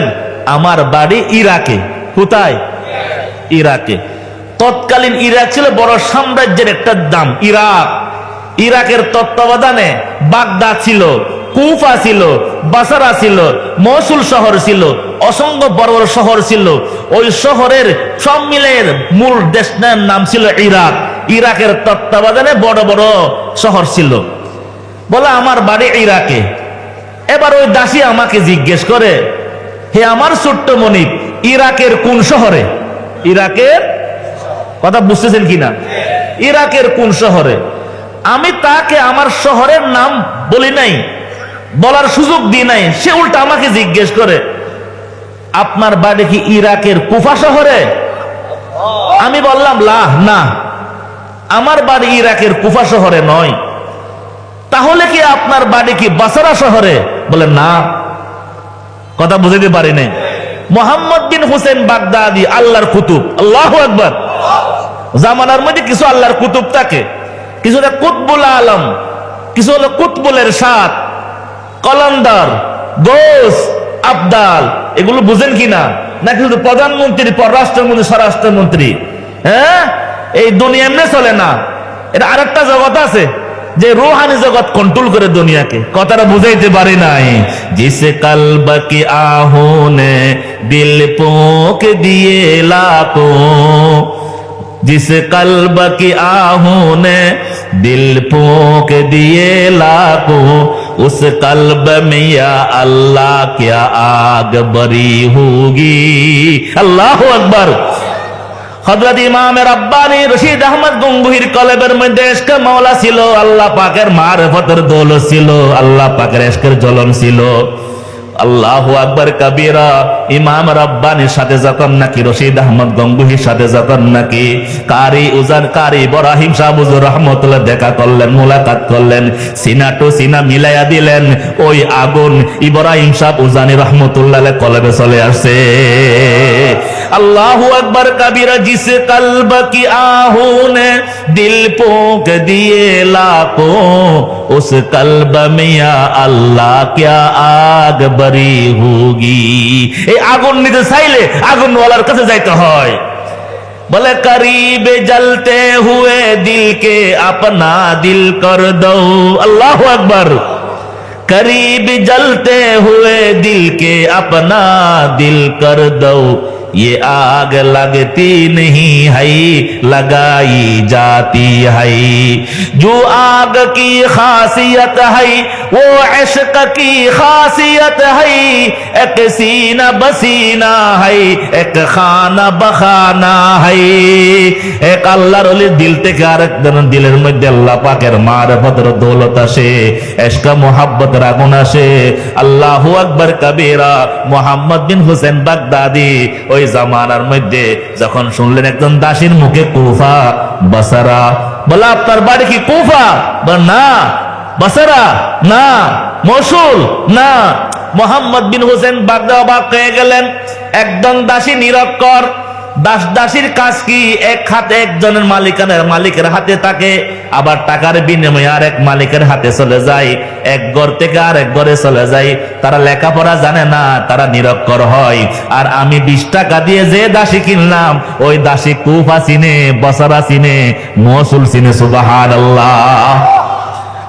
আমার বাড়ি ইরাকে। কোথায়? ইরাকে। তৎকালীন ইরাক ছিল বড় সাম্রাজ্যের একটা দাম। ইরাক, ইরাকের তত্ত্বাবধানে বাগদাদ ছিল, কুফা ছিল, বাসারা ছিল, মসুল শহর ছিল, অসংখ্য বড় বড় শহর ছিল। ওই শহরের সব মিলের মূল দেশটার নাম ছিল ইরাক। ইরাকের তত্ত্বাবধানে বড় বড় শহর ছিল। বলে আমার বাড়ি ইরাকে। এবার ওই দাসী আমাকে জিজ্ঞেস করে, হে আমার ছোট্ট মনিব, ইরাকের কোন শহরে? ইরাকের কথা বুঝতেছেন কিনা? ইরাকের কোন শহরে? আমি তাকে আমার শহরের নাম বলি নাই, বলার সুযোগ দিই নাই। সে উল্টা আমাকে জিজ্ঞেস করে, আপনার বাড়ি কি ইরাকের কুফা শহরে? আমি বললাম না, আমার বাড়ি ইরাকের কুফা শহরে নয়। তাহলে কি আপনার বাড়ি কি বাসরা শহরে? বলে না। কথা বুঝাতে পারি নাই। মোহাম্মদ বিন হুসেন বাগদাদি আল্লাহর কুতুব। আল্লাহু আকবার। জামানার মধ্যে কিছু আল্লাহর কুতুব থাকে, কিছু হলো কুতবুল আলম, কিছু হলো কুতবুল ইরশাদ, কলন্দর, গোস, আবদাল। এগুলো বুঝেন কিনা? নাকি শুধু প্রধানমন্ত্রী, পররাষ্ট্রমন্ত্রী, স্বরাষ্ট্রমন্ত্রী? হ্যাঁ, এই দুনিয়া এমনি চলে না। এটা আরেকটা জগৎ আছে যে রুহানি জগৎ কন্ট্রোল করে দুনিয়াকে। কথাটা বুঝাইতে পারি নাই। জিসে কলব কি আহোনে দিল পোক দিয়ে লাতো, जिस कल्ब की आहू ने दिल पोक दिए लाखों, उस कल्ब में या अल्लाह क्या आग बरी होगी। अल्लाह अकबर। হযরত ইমাম রাব্বানী রশিদ আহমদ গঙ্গুহির কলবের মধ্যে ইশকে মাওলা ছিল, আল্লাহ পাকের মারফতের দৌলত ছিল, আল্লাহ পাকের ইশকের জ্বলন ছিল। আল্লাহু আকবার কবীরা। ইমাম রাব্বানির সাথে যখন নাকি রশিদ আহমদ গঙ্গুহির সাথে যখন নাকি কারি ইব্রাহিম শাহ হুজুর রহমাতুল্লাহ দেখা করলেন, মুলাকাত করলেন, সিনা টু সিনা মিলাইয়া দিলেন, ওই আগুন ইব্রাহিম শাহ উজানি রহমাতুল্লাহ কলবে চলে আসছে। আল্লাহু আকবার কবীরা। जिस कल्ब की आहू ने दिल पोक दिए लाखों, उस कल्ब में या अल्लाह क्या आग बरी होगी। এই আগুন নিতে চাইলে আগুনওয়ালার কাছে যাইতে হয়। बोले करीब जलते हुए दिल के अपना दिल कर दो। अल्लाह अकबर। करीब जलते हुए दिल के अपना दिल कर दो, ये आग लगती नहीं है लगाई जाती है। जो आग की खासियत है वो इश्क की खासियत है। एक सीना बसीना है, एक खाना बखाना है। एक আল্লাহর ওলির দিল থেকে আরেকজনের দিলের মধ্যে আল্লাহ পাকের মারিফতের দৌলত আসে, ইশক মুহাব্বতের আগুন আসে। আল্লাহু আকবার কবীরা। মুহাম্মদ বিন হুসেন বাগদাদি ওই জামানার মধ্যে যখন শুনলেন একজন দাসীর মুখে কুফা বসরা, বলে আপনার বাড়ি কি কুফা? না। বসরা না। মসুল না। মুহাম্মদ বিন হুসেন বাগদাদি অবাক হয়ে গেলেন। একজন দাসী নিরক্ষর, দাসীর কাজ কি? এক হাতে একজনের মালিকের হাতে থাকে, আবার টাকার বিনিময়ে আরেক মালিকের হাতে চলে যায়, এক ঘর থেকে আরেক ঘরে চলে যায়। তারা লেখাপড়া জানে না, তারা নিরক্ষর হয়। আর আমি 20 টাকা দিয়ে যে দাসী কিনলাম, ওই দাসী কুফা চিনে, বসরা চিনে, মসুল চিনে। সুবহানাল্লাহ।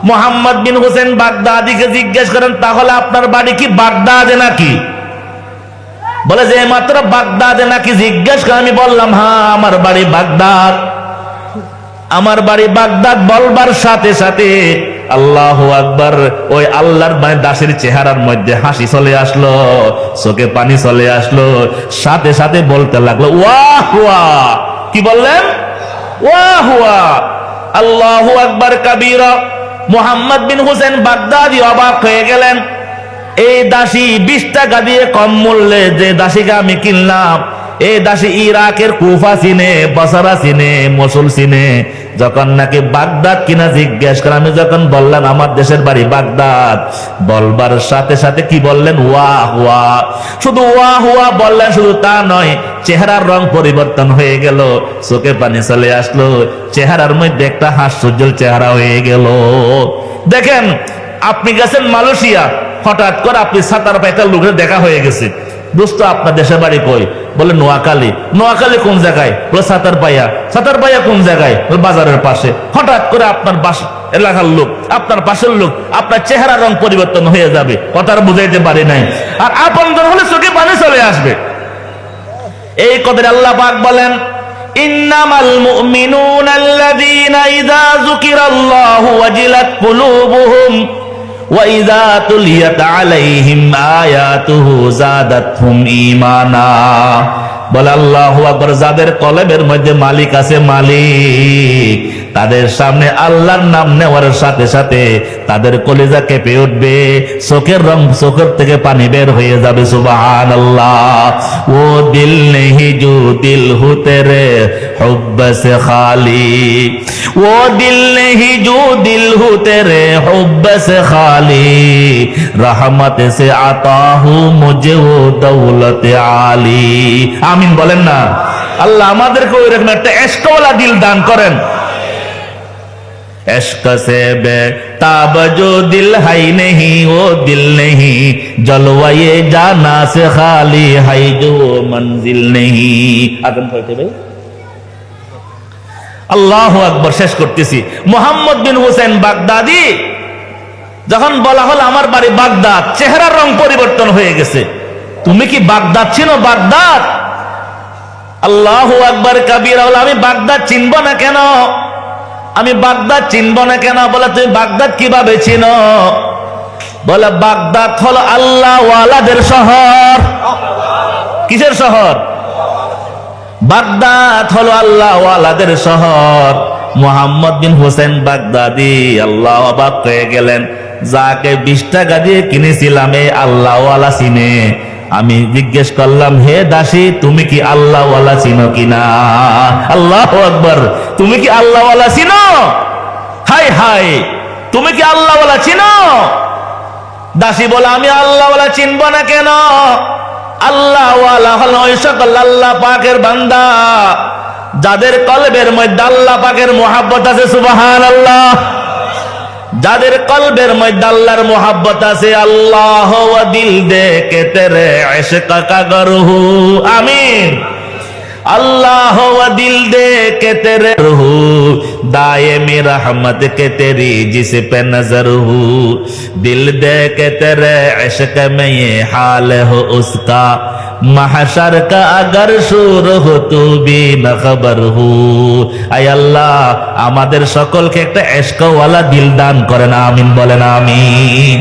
মুহাম্মদ বিন হুসেন বাগদাদিকে জিজ্ঞেস করেন, তাহলে আপনার বাড়ি কি বাগদাদে নাকি? বলে যে মাত্র বাগদাদে নাকি জিজ্ঞেস করে আমি বললাম হ্যাঁ আমার বাড়ি বাগদাদ। আমার বাড়ি বাগদাদ বলবার সাথে সাথে আল্লাহু আকবার, ওই আল্লাহর দাসের চেহারার মধ্যে হাসি চলে আসলো, চোখে পানি চলে আসলো, সাথে সাথে বলতে লাগলো ওয়াহ ওয়াহ। কি বললেন? ওয়াহ ওয়াহ। আল্লাহু আকবার কবীরা। মুহাম্মদ বিন হুসেন বাগদাদি অবাক হয়ে গেলেন। এই দাসী 20 টাকা দিয়ে কম মূল্যে যে দাসীকে আমি কিনলাম, এই দাসী ইরাকের কুফা চিনে, বসরা চিনে, মসুল চিনে। যখন নাকি বাগদাদ কিনা জিজ্ঞেস করে, আমি যখন বললাম আমার দেশের বাড়ি বাগদাদ, বলবার সাথে সাথে কি বললেন? ওয়াহ ওয়াহ। শুধু ওয়াহ ওয়াহ বললেন, শুধু তা নয়, চেহারার রং পরিবর্তন হয়ে গেল, চোখে পানি চলে আসলো, চেহারার মধ্যে একটা হাস্যোজ্জ্বল চেহারা হয়ে গেল। দেখেন, আপনি গেছেন মালয়েশিয়া, হঠাৎ করে আপনি সাতার পাইতার লোকের দেখা হয়ে গেছে। দোস্ত আপনার দেশের বাড়ি কই? বলে নোয়াখালী। নোয়াখালী কোন জায়গায়? বলে সাতার পাইয়া। সাতার পাইয়া কোন জায়গায়? বলে বাজারের পাশে। হঠাৎ করে আপনার এলাকার লোক, আপনার পাশের লোক, আপনার চেহারা রং পরিবর্তন হয়ে যাবে। কথার বুঝাইতে পারি নাই। আর আপনজন হলে চোখে পানি চলে আসবে। এই কথাটা আল্লাহ পাক বলেন, ইন্নামাল মুমিনুনা আল্লাযীনা ইযা যুকিরাল্লাহু ওয়াজিলাত কুলুবুহুম وَإِذَا تُلِيَتْ عَلَيْهِمْ آيَاتُهُ زَادَتْهُمْ إِيمَانًا। বলে আল্লাহু আকবার। যাদের কলবের মধ্যে মালিক আছে, মালিক, তাদের সামনে আল্লাহর নাম নেওয়ার সাথে সাথে তাদের কলিজা কেঁপে উঠবে, চোখের রং, চোখের থেকে পানি বের হয়ে যাবে। সুবহানাল্লাহ। ও দিল নেহি জো দিল হু তেরে হুব্ব সে খালি, ও দিল নেহি জো দিল হু তেরে হুব্ব সে খালি, রহমত সে আতা হু মুঝে ও দৌলত আলী। আমিন বলেন না? আল্লাহ আমাদেরকে ওই রকম একটা ইশকওয়ালা দিল দান করেন। इश्क से बेताब जो दिल है नहीं वो दिल नहीं, जलवा ये जाना से खाली है जो मंजिल नहीं। आगन पढ़ते भाई। আল্লাহু আকবার। শেষ করতেছি। মুহাম্মদ বিন হুসেন বাগদাদি যখন বলা হলো আমার বাড়ি বাগদাদ, চেহারার রং পরিবর্তন হয়ে গেছে। তুমি কি বাগদাদ চিনো? বাগদাদ। আল্লাহু আকবার কবীরা। আমি বাগদাদ চিনব না কেন? আমি বাগদাদ চিনব না কেন? বলে তুমি বাগদাদ কিভাবে চিনো? বলে বাগদাদ হলো আল্লাহ ওয়ালাদের শহর। কিসের শহর? বাগদাদ হলো আল্লাহ ওয়ালাদের শহর। মুহাম্মদ বিন হুসেন বাগদাদি আল্লাহ অবাক হয়ে গেলেন, যাকে 20 টাকা দিয়ে কিনেছিলাম এই আল্লাহ ওয়ালা চিনে। আমি জিজ্ঞেস করলাম, হে দাসী, তুমি কি আল্লাহ ওয়ালা চিনো কিনা? আল্লাহু আকবার। তুমি কি আল্লাহ ওয়ালা চিনো? হাই হাই, তুমি কি আল্লাহ ওয়ালা চিনো? দাসী বলে, আমি আল্লাহ ওয়ালা চিনব না কেন? আল্লাহ ওয়ালা হলো ওই সকল আল্লাহ পাকের বান্দা যাদের কলবের মধ্যে আল্লাহ পাকের মুহাব্বত আছে। সুবহানাল্লাহ। যাদের কলবের মধ্যে আল্লাহর মুহাব্বত আছে। আল্লাহ ওয়া দিল দে কে তেরে ইশক কা গরহু। আমিন। अल्लाह व दिल दे के तेरे हो दायमी रहमत के तेरी जिस पे नजर हो दिल दे के तेरे इश्क में ये हाल हो उसका महशर का अगर शूर हो तू भी न खबर हो आय अल्लाह আমাদের সকলকে একটা ইশকওয়ালা দিল দান করেন আমিন বলেন আমিন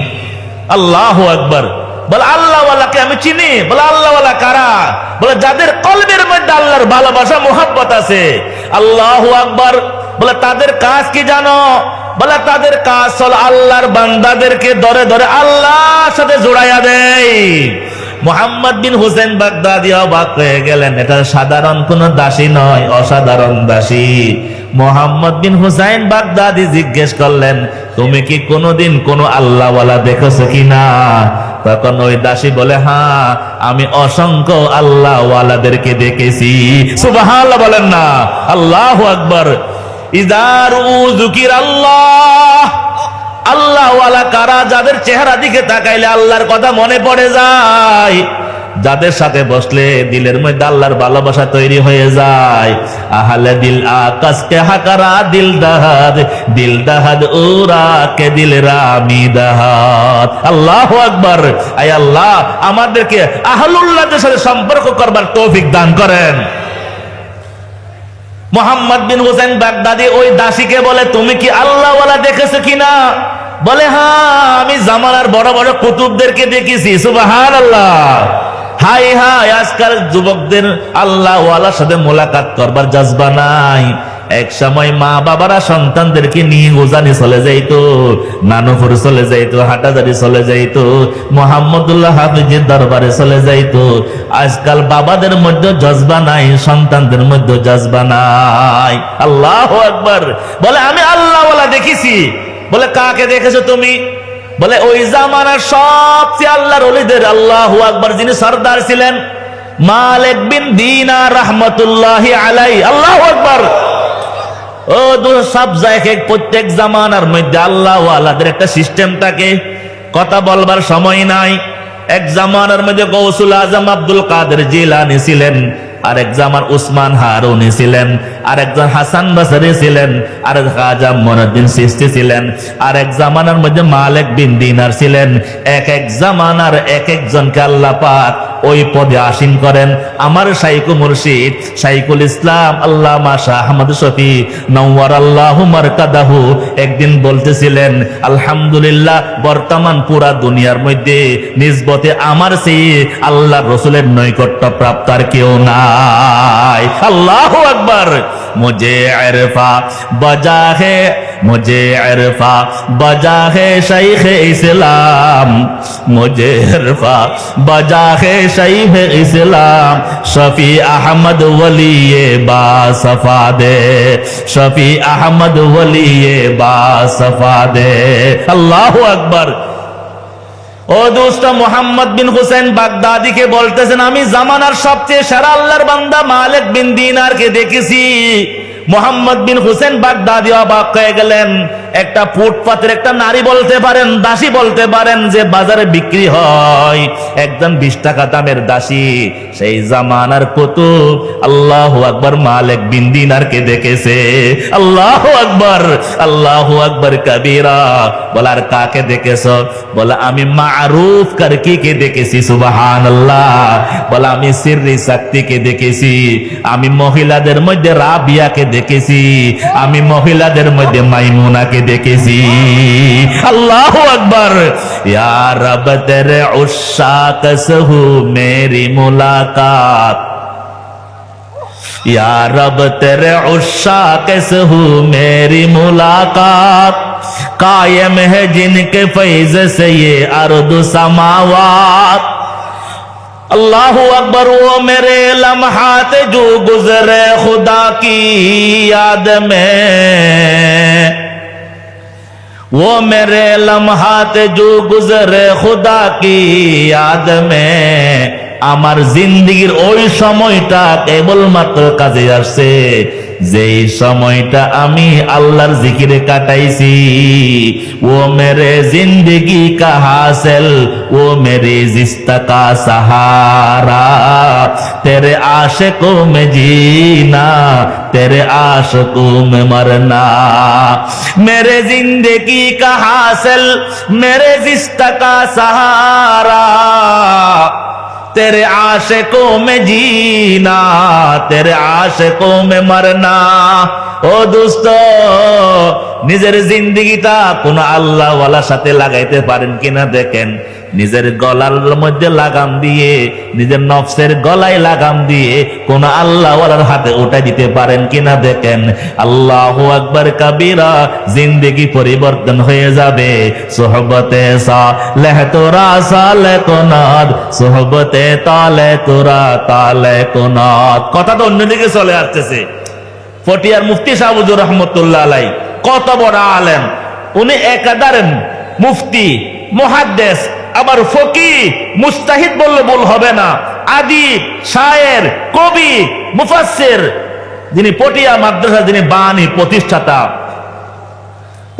আল্লাহু আকবার বলে আল্লাহওয়ালাকে আমি চিনি বলে আল্লাহওয়ালা কারা বলে যাদের কলবের মধ্যে আল্লাহর ভালোবাসা মোহাব্বত আছে আল্লাহু আকবার বলে তাদের কাজ কি জানো বলে তাদের কাজ হল আল্লাহর বান্দাদেরকে ধরে ধরে আল্লাহর সাথে জোড়াইয়া দেয় মুহাম্মদ বিন হুসাইন বাগদাদি অবাক হয়ে গেলেন এটা সাধারণ কোন দাসী নয় অসাধারণ দাসী মুহাম্মদ বিন হুসাইন বাগদাদি জিজ্ঞেস করলেন তুমি কি কোনোদিন কোন আল্লাহওয়ালা দেখেছো কিনা তখন ওই দাসী বলে হ্যাঁ আমি অসংখ্য আল্লাহওয়ালাদেরকে দেখেছি সুবহানাল্লাহ বলেন না আল্লাহু আকবার ইদার উযুকির আল্লাহ আল্লাহওয়ালা কারা যাদের চেহারা দিকে তাকাইলে আল্লাহর কথা মনে পড়ে যায় যাদের সাথে বসলে দিলের মধ্যে আল্লাহর ভালোবাসা তৈরি হয়ে যায় আহলে দিল আকাশ কে হাকারা দিল দাহাদ উরা কে দিল রামি দাহাদ আল্লাহু আকবার আয় আল্লাহ আমাদেরকে আহলুল্লাহদের সাথে সম্পর্ক করবার তৌফিক দান করেন মুহাম্মদ বিন হুসাইন বাগদাদি ওই দাসীকে বলে তুমি কি আল্লাহওয়ালা দেখেছো কিনা বলে হ্যাঁ আমি জামানার বড় বড় কুতুবদেরকে দেখেছি সুবহানাল্লাহ হাই হাই আজকাল যুবকদের আল্লাহওয়ালার সাথে মোলাকাত করবার জজবা নাই এক সময় মা বাবারা সন্তানদেরকে নিয়ে উজানি চলে যাইতো নানুপুর চলে যাইতো হাটাজারি চলে যাইতো মুহাম্মদুল্লাহ হাফিজের দরবারে চলে যাইতো আজকাল বাবাদের মধ্যে জজবা নাই সন্তানদের মধ্যে জজবা নাই আল্লাহু আকবার বলে আমি আল্লাহওয়ালা দেখেছি বলে কাকে দেখেছো তুমি বলে ওই জামানার সবচেয়ে আল্লাহর ওলিদের আল্লাহু আকবার যিনি সরদার ছিলেন মালিক বিন দিনার রাহমাতুল্লাহি আলাইহি আল্লাহু আকবার ও সব জায়গায় প্রত্যেক জামানার মধ্যে আল্লাহওয়ালাদের একটা সিস্টেম থাকে কথা বলবার সময় নাই এক জামানার মধ্যে গৌসুল আজম আব্দুল কাদের জিলানী ছিলেন আরেক জামান উসমান হারুনি ছিলেন আরেকজন হাসান বসরি ছিলেন আরেক খাজা মুইনুদ্দিন চিশতি ছিলেন আরেক জামানার মধ্যে মালিক বিন দিনার ছিলেন এক এক জামানার এক একজনকে আল্লাহ পাক ওই পদে আসীন করেন আমার শাইখ মুর্শিদ শাইখুল ইসলাম আল্লামা শাহ আহমদ শফি নওয়ারাল্লাহু মারকাদাহু একদিন বলতেছিলেন আলহামদুলিল্লাহ বর্তমান পুরা দুনিয়ার মধ্যে নিসবতে আমার চেয়ে আল্লাহর রাসূলের নৈকট্য প্রাপ্ত আর কেউ নাই আল্লাহু আকবার मुझे इरफा बजा है मुझे इरफा बजा है शेख इस्लाम मुझे इरफा बजा है शेख इस्लाम शफी अहमद वलिये बासफा दे शफी अहमद वलिये बासफा दे अल्लाहु अकबर ও দোস্ত মুহাম্মদ বিন হুসাইন বাগদাদিকে বলতেছেন আমি জামানার সবচেয়ে সেরা আল্লাহর বান্দা মালিক বিন দিনারকে দেখেছি মুহাম্মদ বিন হুসাইন বাগদাদি অবাক হয়ে গেলেন একটা ফুটপাতের একটা নারী বলতে পারেন দাসী বলতে পারেন যে বাজারে বিক্রি হয় একজন 20 টাকা দামের দাসী সেই জামানার কুতুব আল্লাহু আকবার মালিক বিন দিনারকে দেখেছে আল্লাহু আকবার কবীরা বলার কাকে দেখেছো বলে আমি মারুফ করকিকে দেখেছি সুবহানাল্লাহ বলে আমি সিররি শক্তিকে দেখেছি আমি মহিলাদের মধ্যে রাবিয়াকে দেখেছি আমি মহিলাদের মধ্যে মাইমুনাকে দেখেছি আল্লাহু আকবার ইয়া রব তেরে উশাক সে হু মেরি মুলাকাত या रब तेरे उशाक से हूँ मेरी मुलाकात कायम है जिनके फैज से ये अर्द समावात अल्लाहु अकबर वो मेरे लम्हात जो गुजरे खुदा की याद में वो मेरे लम्हात जो गुजरे खुदा की याद में আমার জিন্দেগীর ওই সময়টা কেবলমাত্র কাজে আসছে যেই সময়টা আমি আল্লাহর জিকিরে কাটাইছি। ও মেরে জিন্দগি কা হাসিল ও মেরি জিস্তা কা সহারা, তেরে আশিকো মে जीना तेरे आशिकों में मरना, मेरे जिंदगी का हासिल मेरे जिस्ता का सहारा, तेरे आशिकों में जीना तेरे आशिकों में मरना। ও দোস্ত, নিজের জিন্দেগিটা কোন আল্লাহ ওয়ালার সাথে লাগাইতে পারেন কিনা দেখেন। নিজের গলার মধ্যে লাগাম দিয়ে, নিজের নফসের গলায় লাগাম দিয়ে কোন আল্লাহ ওয়ালার হাতে উঠাই দিতে পারেন কিনা দেখেন। আল্লাহু আকবার কাবীরা, জিন্দেগি পরিবর্তন হয়ে যাবে। সোহবতে সালেহ তোরা সালে কোনাদ, সোহবতে তালে তোরা তালে কোনাদ। কথা তো অন্যদিকে চলে আসতেছে। পটিয়ার মুফতি সাহেব হুজুর রহমতুল্লাহ আলাইহি কত বড় আলেম, উনি একাধারে মুফতি, মুহাদ্দিস, আবার ফকিহ, মুজতাহিদ বললে ভুল হবে না, আদিব, শায়ের, কবি, মুফাসসির, যিনি পটিয়া মাদ্রাসা যিনি বানী প্রতিষ্ঠাতা।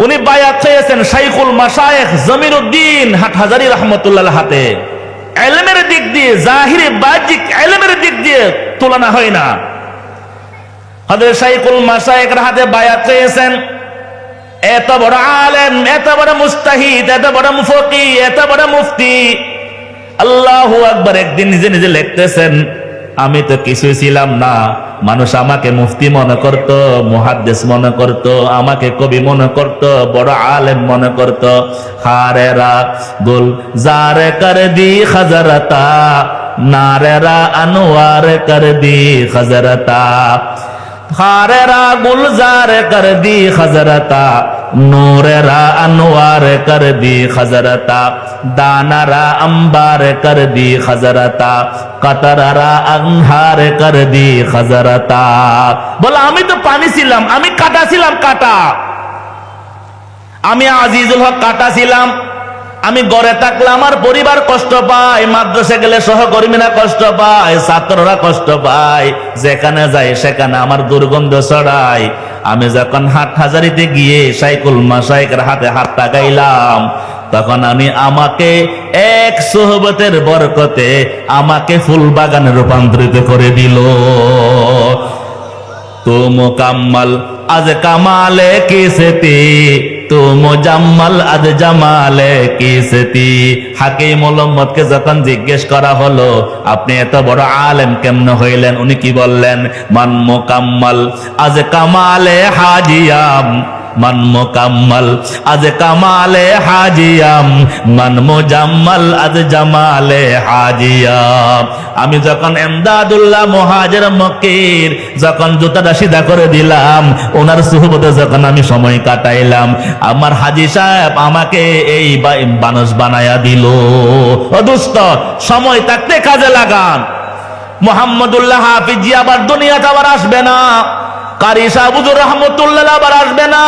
উনি বায়াত হয়েছেন শাইখুল মাশায়েখ জমিরুদ্দিন হাটহাজারী রাহমাতুল্লাহ হাতে। ইলমের দিক দিয়ে, জাহিরি বাহ্যিক ইলমের দিক দিয়ে তুলনা হয় না। হযরত শাইখুল মাশায়েখের হাতে বায়াত হয়েছেন। এত বড় আলেম, এত বড় মুজতাহিদ, এত বড় মুফতি, এত বড় মুফতি। আল্লাহু আকবার। একদিন নিজে নিজে লিখতেছেন, আমি তো কিছুই ছিলাম না, মানুষ আমাকে মুফতি মনে করত, মুহাদ্দিস মনে করত, আমাকে কবি মনে করত, বড় আলেম মনে করত। হারেরা গুল জারে কর দি খজরতা, নারেরা আনোয়ার কর দি খজরতা, खारेरा गुलजार कर दी खजरता, नूरेरा अनवार कर दी खजरता, दानारा अंबार कर दी खजरता, कतरारा अनहार कर दी खजरता। बोला আমি তো পানি ছিলাম, আমি কাটা ছিলাম, কাটা। আমি আজিজুল হক কাটা ছিলাম। আমি ঘরে থাকলে আমার পরিবার কষ্ট পায়, মাদ্রাসা গেলে সহকর্মীরা কষ্ট পায়, ছাত্ররা কষ্ট পায়, যেখানে যাই সেখানে আমার দুর্গন্ধ ছড়ায়। আমি যখন হাটহাজারীতে গিয়ে শাইখুল মাশায়েখের হাতে হাত লাগাইলাম, তখন আমি আমাকে এক সোহবতের বরকতে আমাকে ফুল বাগানে রূপান্তরিত করে দিল। তো মুকাম্মাল আজ কামালে কিসতি, তো মুজাম্মাল আজ জামালে কিসতি। হাকিম উম্মতকে যখন জিজ্ঞেস করা হলো, আপনি এত বড় আলেম কেমন হইলেন, উনি কি বললেন? মান মুকাম্মাল আজ কামালে হাজিয়াম, মান মুকাম্মাল আজ কামালে হাজিয়াম, মান মুজাম্মাল আজ জামালে হাজিয়াম। আমি যখন এমদাদুল্লাহ মুহাজির মক্কির যখন জুতাটা সিধা করে দিলাম, ওনার সুহবতে যখন আমি সময় কাটাইলাম, আমার হাজী সাহেব আমাকে এই মানুষ বানায়া দিল। ও দোস্ত, সময় থাকতে কাজে লাগান। মুহাম্মদুল্লাহ হাফিজি আবার দুনিয়াতে আবার আসবে না, কারি সাহেব হুজুর রহমতুল্লাহ আবার আসবে না।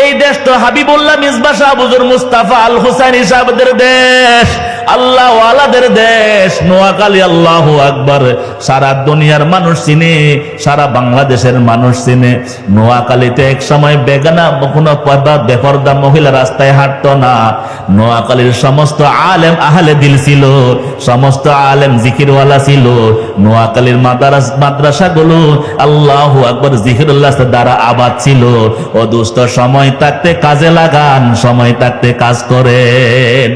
এই দেশ তো হাবিবুল্লাহ মিসবাহ সাহেব হুজুর মুস্তাফা আল হুসাইনি সাহেবদের দেশ, আল্লাহ ওয়ালাদের দেশ, নোয়াখালী। আল্লাহু আকবার। সারা দুনিয়ার মানুষ চিনে, সারা বাংলাদেশের মানুষ চিনে। নোয়াখালীতে এক সময় বেগানা কোনো বেপরদা মহিলা রাস্তায় হাঁটতো না। নোয়াখালীর সমস্ত আলেম আহলে দিল ছিল, সমস্ত আলেম জিকিরওয়ালা ছিল। নোয়াখালীর মাদ্রাসাগুলো আল্লাহু আকবার জিকিরুল্লাহ দ্বারা আবাদ ছিল। ও দুস্থ, সময় থাকতে কাজে লাগান, সময় থাকতে কাজ করেন।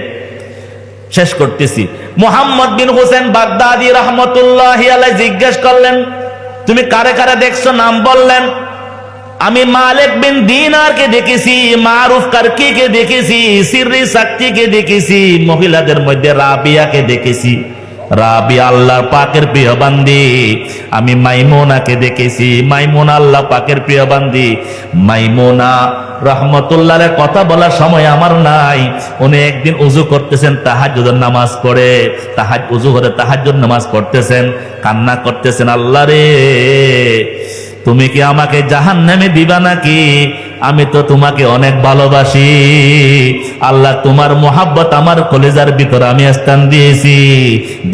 শেষ করতেছি। মুহাম্মদ বিন হুসেন বাগদাদি রাহমাতুল্লাহি আলাইহি জিজ্ঞেস করলেন, তুমি কারে কারে দেখছো? নাম বললেন। আমি মালিক বিন দিনারকে দেখেছি, মারুফ কারকিকে দেখেছি, সিররি সাক্তিকে দেখেছি, মহিলাদের মধ্যে রাবিয়াকে দেখেছি। রাবিয়া আল্লাহর পাকের প্রিয় বান্দি। আমি মাইমুনাকে দেখেছি, মাইমুনা আল্লাহ পাকের প্রিয় বান্দি। মাইমুনা রহমতুল্লাহের কথা বলার সময় আমার নাই। উনি একদিন উযু করতেছেন, তাহাজ্জুদের নামাজ পড়ে, উযু করে তাহাজ্জুদ নামাজ পড়তেছেন, কান্না করতেছেন, আল্লাহ রে তুমি কি আমাকে জাহান্নামে দিবা নাকি? আমি তো তোমাকে অনেক ভালোবাসি। আল্লাহ তোমার মোহাব্বত আমার কলিজার ভিতরে আমি স্থান দিয়েছি,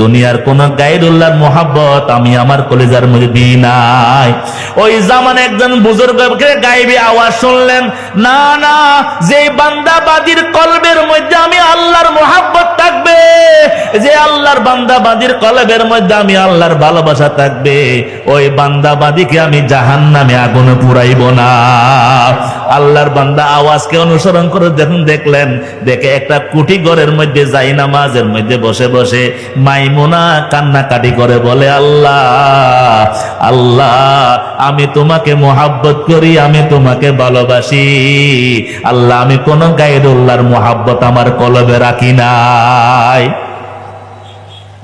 দুনিয়ার কোন গায়রুল্লাহর মোহাব্বত আমি আমার কলিজার মধ্যে দিই নাই। ওই জামানে একজন বুজুর্গকে গায়েবী আওয়াজ শুনলেন, না না, যে বান্দাবাদীর কলবের মধ্যে আমি আল্লাহর মোহাব্বত থাকবে, যে আল্লাহর বান্দাবাদীর কলবের মধ্যে আমি আল্লাহর ভালোবাসা থাকবে, ওই বান্দাবাদীকে আমি জাহান্নামে আগুনে পুরাইব না। আল্লাহর বান্দা আওয়াজকে অনুসরণ করে দেখলেন, দেখে একটা কুটি ঘরের মধ্যে যাই নামাজের মধ্যে বসে বসে মাইমুনা কান্নাকাটি করে বলে, আল্লাহ আল্লাহ, আমি তোমাকে মোহাব্বত করি, আমি তোমাকে ভালোবাসি। আল্লাহ, আমি কোন গায়রুল্লাহর মোহাব্বত আমার কলবে রাখি নাই।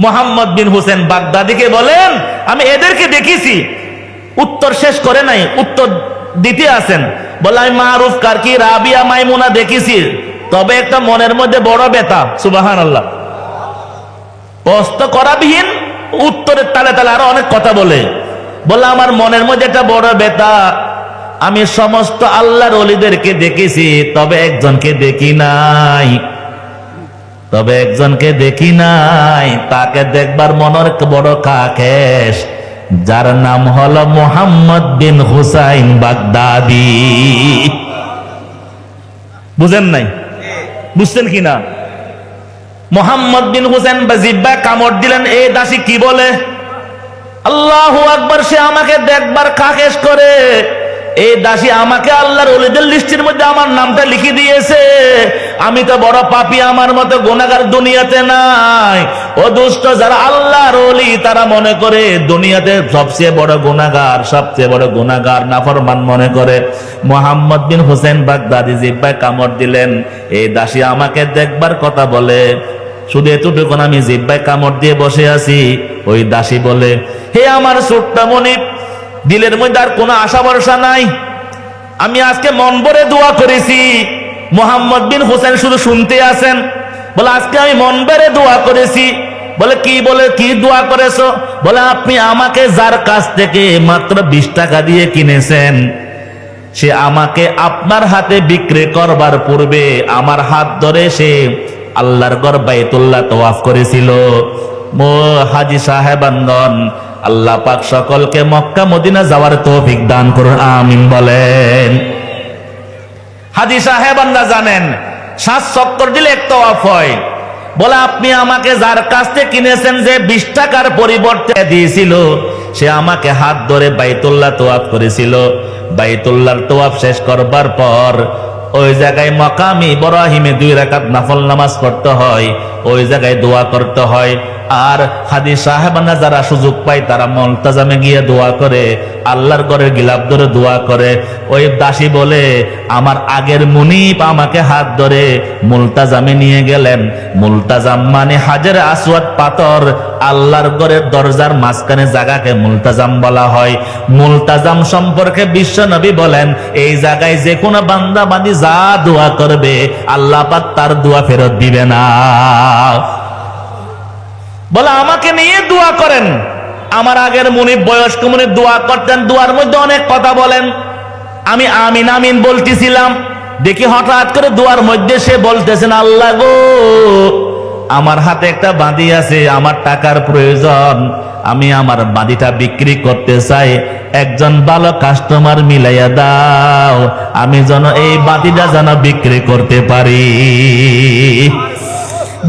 মোহাম্মদ বিন হুসেন বাগদাদিকে বলেন, আমি এদেরকে দেখেছি। উত্তর শেষ করে নাই, উত্তর দিতে আছেন। বলে, আমি মারুফ কারকি রাবিয়া মাইমুনা দেখেছি, তবে একটা মনের মধ্যে বড় ব্যথা। সুবহানাল্লাহ। প্রশ্ন করাবিহীন উত্তরের তালে তালে আরো অনেক কথা বলে, আমার মনের মধ্যে একটা বড় ব্যথা, আমি সমস্ত আল্লাহর ওলিদেরকে দেখেছি, তবে একজনকে দেখি নাই, তবে একজনকে দেখি নাই, তাকে দেখবার মনের বড় কাকেশ, যার নাম হলো মুহাম্মদ বিন হুসাইন বাগদাদি। বুঝেন নাই? বুঝছেন কিনা? মুহাম্মদ বিন হুসাইন জিব্বা কামড় দিলেন, এই দাসী কি বলে? আল্লাহু আকবার, সে আমাকে দেখবার কাকেশ করে। এই দাসী আমাকে আল্লাহর ওলিদের লিস্টের মধ্যে আমার নামটা লিখে দিয়েছে। আমি তো বড় পাপী, আমার মতো গুনাহগার দুনিয়াতে নাই। ও দুষ্ট, যারা আল্লাহর ওলি তারা মনে করে দুনিয়াতে সবচেয়ে বড় গুনাহগার, সবচেয়ে বড় গুনাহগার নাফরমান মনে করে। মুহাম্মদ বিন হুসাইন বাগদাদি জিব্বায় কামড় দিলেন, এই দাসী আমাকে দেখবার কথা বলে। শুধু এতটুকু, আমি জিব্বায় কামড় দিয়ে বসে আছি। ওই দাসী বলে, হে আমার ছোট্ট মনিব, দিলের মধ্যে আর কোনো আশা ভরসা নাই, আমি আজকে মন ভরে দোয়া করেছি। মুহাম্মদ বিন হুসাইন শুধু শুনতে আছেন। বলে, আজকে আমি মন ভরে দোয়া করেছি। বলে, কি দোয়া করেছো? বলে, আপনি আমাকে যার কাছ থেকে মাত্র 20 টাকা দিয়ে কিনেছেন, সে আমাকে আপনার হাতে বিক্রি করবার পূর্বে আমার হাত ধরে সে আল্লাহর ঘর বাইতুল্লাহ তওয়াফ করেছিল। হাজী সাহেবানগণ, আল্লাহ পাক সকলকে মক্কা মদিনা যাওয়ার তৌফিক দান করুন, আমিন বলেন। হাজী সাহেবানরা জানেন 7 চক্কর দিলে এক তওয়াফ হয়। বলে, আপনি আমাকে যার কাছ থেকে কিনেছেন, যে 20 টাকার পরিবর্তে দিয়েছিল, সে আমাকে হাত ধরে বাইতুল্লাহ তওয়াফ করেছিল। বাইতুল্লাহর তওয়াফ শেষ করবার পর ওই জায়গায় মাকামে ইব্রাহিমে 2 রাকাত নফল নামাজ পড়তে হয়, ওই জায়গায় দোয়া করতে হয়। আর হাজী সাহেবানা যারা সুযোগ পায় তারা মুলতাজামে গিয়ে দোয়া করে, আল্লাহর ঘরের গিলাফ ধরে দোয়া করে। ওই দাসী বলে, আমার আগের মুনিব আমাকে হাত ধরে মুলতাজামে নিয়ে গেলেন। মুলতাজাম মানে হাজারে আসওয়াদ পাথর, আল্লাহর ঘরের দরজার মাঝখানে জায়গাকে মুলতাজাম বলা হয়। মুলতাজাম সম্পর্কে বিশ্ব নবী বলেন, এই জায়গায় যে কোনো বান্দা বান্দি যা দোয়া করবে, আল্লাহ পাক তার দোয়া ফেরত দিবে না। বলে, আমাকে নিয়ে দোয়া করেন। আমার আগের মুনিব, বয়স্ক মুনিব দোয়া করতেন, দোয়ার মধ্যে অনেক কথা বলেন। আমি আমিন আমিন বলতেছিলাম, দেখি হঠাৎ করে দোয়ার মধ্যে সে বলতেছেন, আল্লাহ গো, আমার হাতে একটা বাঁধি আছে, আমার টাকার প্রয়োজন, আমি আমার বাঁধিটা বিক্রি করতে চাই, একজন ভালো কাস্টমার মিলাইয়া দাও, আমি যেন এই বাঁধিটা যেন বিক্রি করতে পারি।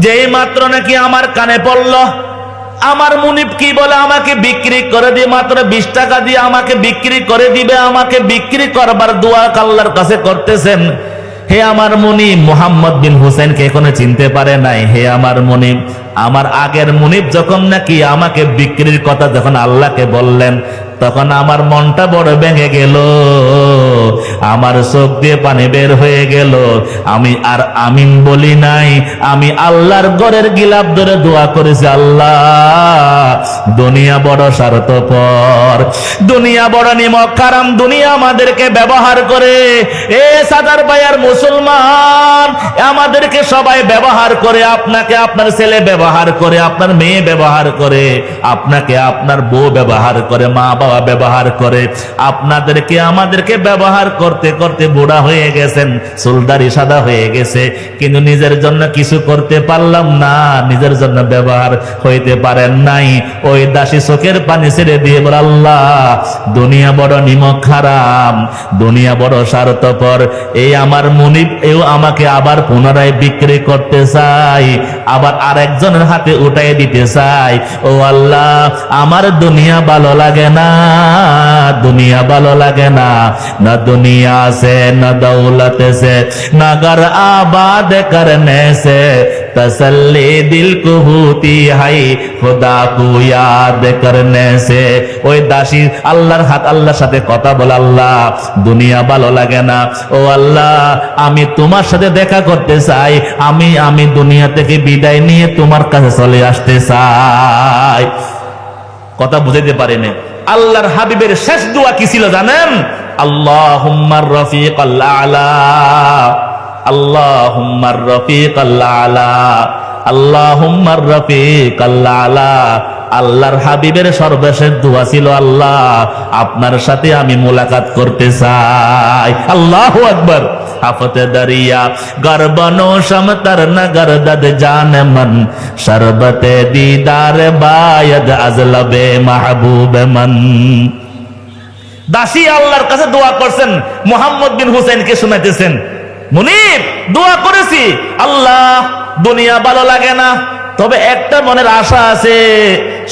যেই মাত্র নাকি আমার কানে পড়ল, আমার মুনিব কি বলে, আমাকে বিক্রি করে দিয়ে মাত্র 20 টাকা দিয়ে আমাকে বিক্রি করে দিবে, আমাকে বিক্রি করবার দোয়া আল্লাহর কাছে করতেছেন। হে আমার মুনিব, মুহাম্মদ বিন হুসাইনকে এখনো চিনতে পারে নাই। হে আমার মুনিব, আমার আগের মুনিব যখন নাকি আমাকে বিক্রির কথা যখন আল্লাহকে বললেন, তখন আমার মনটা বড় ভেঙে গেল, আমার চোখ দিয়ে পানি বের হয়ে গেল। আমি আর আমিন বলি নাই, আমি আল্লাহর ঘরের গিলাফ ধরে দোয়া করেছি, আল্লাহ, দুনিয়া বড় স্বার্থপর, দুনিয়া বড় নিমক কারাম, দুনিয়া আমাদেরকে ব্যবহার করে। এ সাদার ভাইয়ার মুসলমান, আমাদেরকে আপনাকে সবাই ব্যবহার করে, আপনাকে আপনার ছেলে ব্যবহার করে, আপনার মেয়ে ব্যবহার করে, আপনাকে আপনার বউ ব্যবহার করে, মা বাবা ব্যবহার করে, আপনাদেরকে আমাদেরকে ব্যবহার করতে করতে বুড়া হয়ে গেছেন, চুলদারি সাদা হয়ে গেছে, কিন্তু নিজের জন্য কিছু করতে পারলাম না, নিজের জন্য ব্যবহার হইতে পারেন নাই। ওই দাসী চোখের পানি ছেড়ে দিয়ে বলে, আল্লাহ দুনিয়া বড় নিমক হারাম, দুনিয়া বড় স্বার্থপর, এই আমার মুনিব এও আমাকে আবার পুনরায় বিক্রি করতে চাই, আবার আরেকজনের হাতে উঠাই দিতে চাই। ও আল্লাহ, আমার দুনিয়া ভালো লাগে না, দুনিয়া ভালো লাগে না, না দুনিয়া से न दौलत से न घर आबाद करने से तसल्ली दिल को होती है खुदा को याद करने से। ওই দাসী আল্লাহর আল্লাহর সাথে কথা বলে, আল্লাহ দুনিয়া ভালো লাগে না, ও আল্লাহ আমি তোমার সাথে দেখা করতে চাই, আমি দুনিয়া থেকে বিদায় নিয়ে তোমার কাছে চলে আসতে চাই। কথা বুঝাইতে পারিনি। আল্লাহর হাবিবের শেষ দোয়া কি ছিল জানেন? আল্লাহুম্মার রফিকাল আলা, আল্লাহুম্মার রফিকাল আলা, আল্লাহুম্মার রফিকাল আলা। আল্লাহর হাবিবের সর্বশেষ দোয়া ছিল, আল্লাহ আপনার সাথে আমি মোলাকাত করতে চাই। আল্লাহু আকবার। আফতে দরিয়া গরবনো সমতর নগর দদ জান মন, শরবতে দিদার বায়দ আজলবে মাহবুব মন। দাসী আল্লাহর কাছে দোয়া করছেন, মুহাম্মদ বিন হুসাইনকে শোনাইতেছেন, মুনিব দোয়া করেছি, আল্লাহ দুনিয়া ভালো লাগে না, তবে একটা মনের আশা আছে,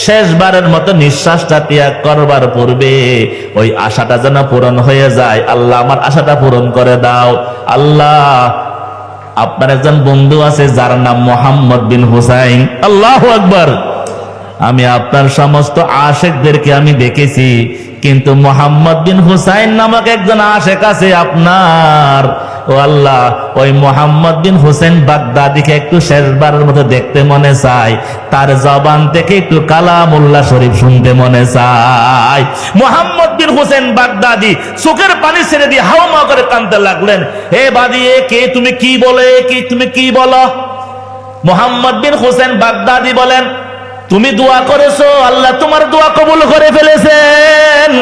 শেষবারের মতো নিঃশ্বাসটা ত্যাগ করবার পূর্বে ওই আশাটা যেন পূরণ হয়ে যায়, আল্লাহ আমার আশাটা পূরণ করে দাও। আল্লাহ আপনার একজন বন্ধু আছে যার নাম মুহাম্মদ বিন হুসাইন। আল্লাহু আকবার। আমি আপনার সমস্ত আশেকদেরকে আমি দেখেছি, কিন্তু মুহাম্মদ বিন হুসাইন নামক একজন আশেক আছে আপনার। ও আল্লাহ, ওই মুহাম্মদ বিন হুসাইন বাগদাদিকে একটু শেষবারের মতো দেখতে মনে চায়, তার জবান থেকে একটু কালামুল্লাহ শরীফ শুনতে মনে চায়। মুহাম্মদ বিন হুসাইন বাগদাদি চোখের পানি ছেড়ে দিয়ে হাওমা করে কাঁদতে লাগলেন, হে বাদী, কে তুমি কি বলে, কি তুমি কি বলো? মুহাম্মদ বিন হুসাইন বাগদাদি বলেন, তুমি দোয়া করেছো, আল্লাহ তোমার দোয়া কবুল করে ফেলেছেন।